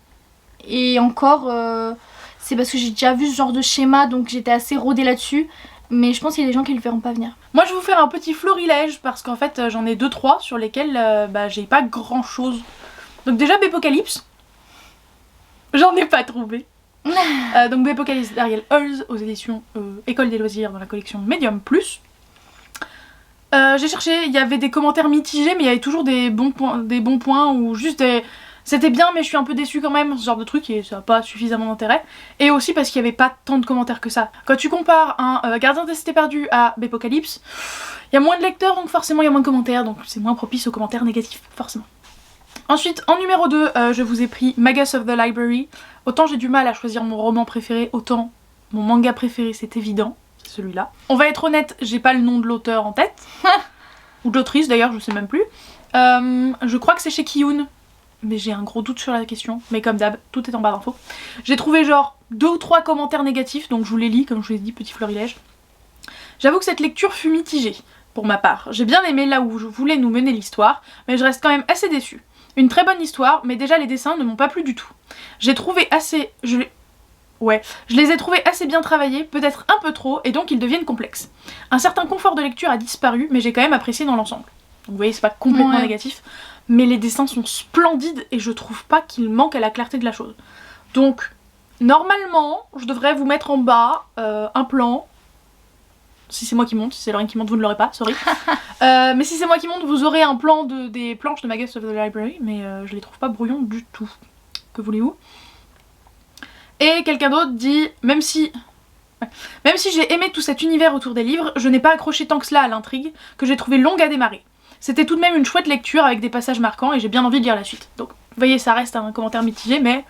Et encore, c'est parce que j'ai déjà vu ce genre de schéma, donc j'étais assez rodée là-dessus. Mais je pense qu'il y a des gens qui le verront pas venir. Moi je vais vous faire un petit florilège, parce qu'en fait j'en ai 2-3 sur lesquels j'ai pas grand chose. Donc déjà Bépocalypse. J'en ai pas trouvé. Donc Bépocalypse d'Ariel Holz aux éditions École des loisirs dans la collection Medium Plus. J'ai cherché, il y avait des commentaires mitigés, mais il y avait toujours des bons points ou juste des... C'était bien mais je suis un peu déçue quand même, ce genre de truc, et ça n'a pas suffisamment d'intérêt. Et aussi parce qu'il n'y avait pas tant de commentaires que ça. Quand tu compares un Gardien des Cités Perdues à Bépocalypse, il y a moins de lecteurs, donc forcément il y a moins de commentaires, donc c'est moins propice aux commentaires négatifs, forcément. Ensuite, en numéro 2, je vous ai pris Magus of the Library. Autant j'ai du mal à choisir mon roman préféré, autant mon manga préféré, c'est évident, c'est celui-là. On va être honnête, j'ai pas le nom de l'auteur en tête. Ou de l'autrice d'ailleurs, je sais même plus. Je crois que c'est chez Kiyun, mais j'ai un gros doute sur la question. Mais comme d'hab, tout est en barre d'infos. J'ai trouvé genre 2 ou 3 commentaires négatifs, donc je vous les lis, comme je vous l'ai dit, petit florilège. J'avoue que cette lecture fut mitigée, pour ma part. J'ai bien aimé là où je voulais nous mener l'histoire, mais je reste quand même assez déçue. Une très bonne histoire, mais déjà les dessins ne m'ont pas plu du tout. J'ai trouvé assez... Je les ai trouvés assez bien travaillés, peut-être un peu trop, et donc ils deviennent complexes. Un certain confort de lecture a disparu, mais j'ai quand même apprécié dans l'ensemble. Donc vous voyez, c'est pas complètement négatif, mais les dessins sont splendides et je trouve pas qu'il manque à la clarté de la chose. Donc, normalement, je devrais vous mettre en bas un plan. Si c'est moi qui monte, si c'est Lorraine qui monte, vous ne l'aurez pas, sorry. Mais si c'est moi qui monte, vous aurez un plan des planches de Magus of the Library, mais je les trouve pas brouillons du tout. Que voulez-vous? Et quelqu'un d'autre dit, même si j'ai aimé tout cet univers autour des livres, je n'ai pas accroché tant que cela à l'intrigue, que j'ai trouvé longue à démarrer. C'était tout de même une chouette lecture avec des passages marquants et j'ai bien envie de lire la suite. Donc, vous voyez, ça reste un commentaire mitigé, mais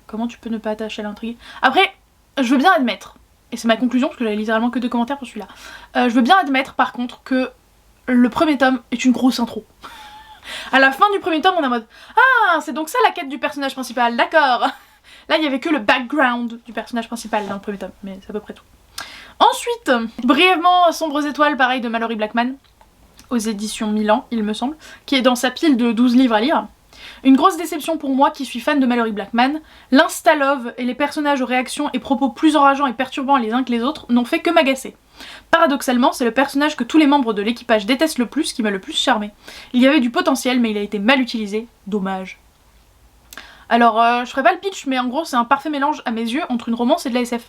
comment tu peux ne pas attacher à l'intrigue? Après, je veux bien admettre, et c'est ma conclusion parce que j'avais littéralement que 2 commentaires pour celui-là, je veux bien admettre par contre que le premier tome est une grosse intro. À la fin du premier tome, on est en mode « Ah, c'est donc ça la quête du personnage principal, d'accord !» Là, il n'y avait que le background du personnage principal dans le premier tome, mais c'est à peu près tout. Ensuite, brièvement, Sombres Étoiles, pareil, de Mallory Blackman, aux éditions Milan, il me semble, qui est dans sa pile de 12 livres à lire. Une grosse déception pour moi qui suis fan de Mallory Blackman, l'insta-love et les personnages aux réactions et propos plus enrageants et perturbants les uns que les autres n'ont fait que m'agacer. Paradoxalement, c'est le personnage que tous les membres de l'équipage détestent le plus qui m'a le plus charmé. Il y avait du potentiel, mais il a été mal utilisé. Dommage. Alors, je ferai pas le pitch, mais en gros, c'est un parfait mélange à mes yeux entre une romance et de la SF.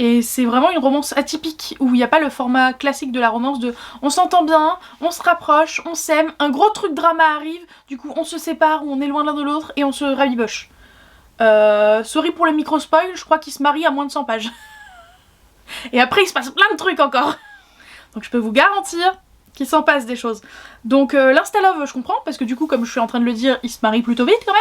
Et c'est vraiment une romance atypique, où il n'y a pas le format classique de la romance de on s'entend bien, on se rapproche, on s'aime, un gros truc drama arrive, du coup on se sépare ou on est loin l'un de l'autre et on se rabiboche. Sorry pour le micro-spoil, je crois qu'ils se marient à moins de 100 pages. Et après il se passe plein de trucs encore. Donc je peux vous garantir qu'il s'en passe des choses. Donc l'insta-love je comprends, parce que du coup comme je suis en train de le dire, ils se marient plutôt vite quand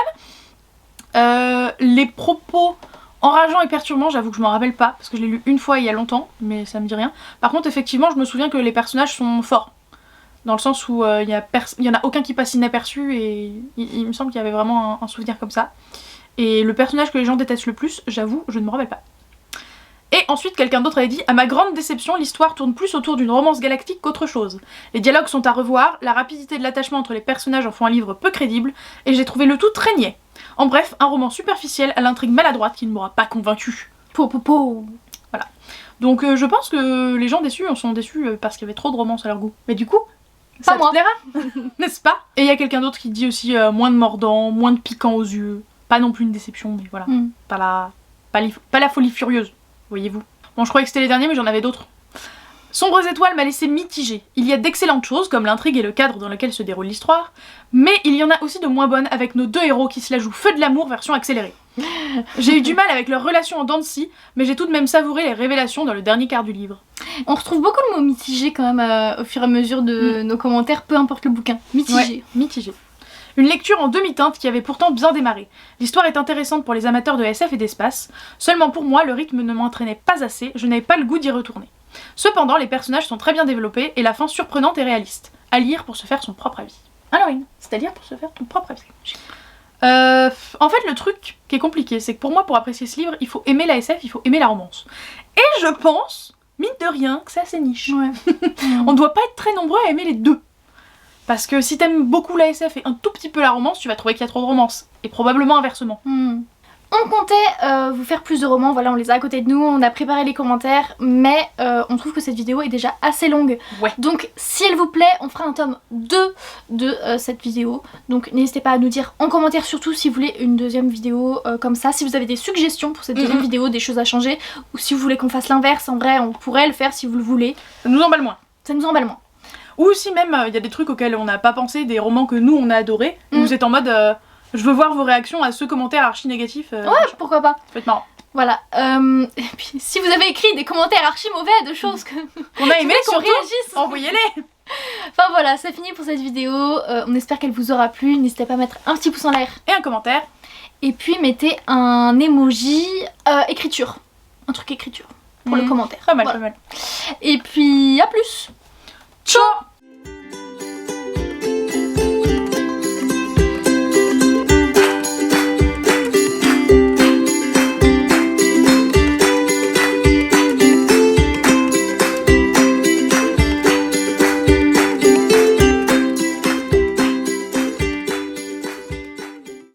même. Les propos enrageants et perturbants, j'avoue que je m'en rappelle pas, parce que je l'ai lu une fois il y a longtemps, mais ça me dit rien. Par contre, effectivement, je me souviens que les personnages sont forts. Dans le sens où il y en a aucun qui passe inaperçu, et il me semble qu'il y avait vraiment un souvenir comme ça. Et le personnage que les gens détestent le plus, j'avoue, je ne me rappelle pas. Et ensuite, quelqu'un d'autre avait dit « À ma grande déception, l'histoire tourne plus autour d'une romance galactique qu'autre chose. Les dialogues sont à revoir, la rapidité de l'attachement entre les personnages en font un livre peu crédible, et j'ai trouvé le tout très niais. En bref, un roman superficiel à l'intrigue maladroite qui ne m'aura pas convaincue. Voilà. Donc je pense que les gens déçus en sont déçus parce qu'il y avait trop de romance à leur goût. Mais du coup, ça te plaira, n'est-ce pas? Et il y a quelqu'un d'autre qui dit aussi moins de mordant, moins de piquant aux yeux. Pas non plus une déception, mais voilà. Pas la folie furieuse, voyez-vous. Bon, je croyais que c'était les derniers, mais j'en avais d'autres. Sombres étoiles m'a laissé mitigée. Il y a d'excellentes choses, comme l'intrigue et le cadre dans lequel se déroule l'histoire, mais il y en a aussi de moins bonnes avec nos deux héros qui se la jouent feu de l'amour version accélérée. J'ai eu du mal avec leur relation en dents de scie, mais j'ai tout de même savouré les révélations dans le dernier quart du livre. On retrouve beaucoup le mot mitigé quand même au fur et à mesure de nos commentaires, peu importe le bouquin. Mitigé. Ouais, mitigé. Une lecture en demi-teinte qui avait pourtant bien démarré. L'histoire est intéressante pour les amateurs de SF et d'espace, seulement pour moi le rythme ne m'entraînait pas assez, je n'avais pas le goût d'y retourner. Cependant, les personnages sont très bien développés et la fin surprenante et réaliste. À lire pour se faire son propre avis. Halloween, c'est à lire pour se faire ton propre avis. En fait, le truc qui est compliqué, c'est que pour moi, pour apprécier ce livre, il faut aimer la SF, il faut aimer la romance. Et je pense, mine de rien, que c'est assez niche. Ouais. On doit pas être très nombreux à aimer les deux. Parce que si t'aimes beaucoup la SF et un tout petit peu la romance, tu vas trouver qu'il y a trop de romance. Et probablement inversement. On comptait vous faire plus de romans, voilà, on les a à côté de nous, on a préparé les commentaires, mais on trouve que cette vidéo est déjà assez longue. Ouais. Donc si elle vous plaît, on fera un tome 2 de cette vidéo. Donc n'hésitez pas à nous dire en commentaire, surtout si vous voulez une deuxième vidéo comme ça, si vous avez des suggestions pour cette deuxième vidéo, des choses à changer, ou si vous voulez qu'on fasse l'inverse, en vrai on pourrait le faire si vous le voulez. Ça nous emballe moins. Ça nous emballe moins. Ou si même il y a des trucs auxquels on n'a pas pensé, des romans que nous on a adorés, et vous êtes en mode je veux voir vos réactions à ce commentaire archi négatif. Ouais, pourquoi pas. Ça peut être marrant. Voilà. Et puis si vous avez écrit des commentaires archi mauvais de choses qu'on a aimé, surtout, envoyez-les. Enfin voilà, c'est fini pour cette vidéo. On espère qu'elle vous aura plu. N'hésitez pas à mettre un petit pouce en l'air. Et un commentaire. Et puis mettez un emoji écriture. Un truc écriture pour le commentaire. Pas mal, pas mal. Et puis à plus. Ciao.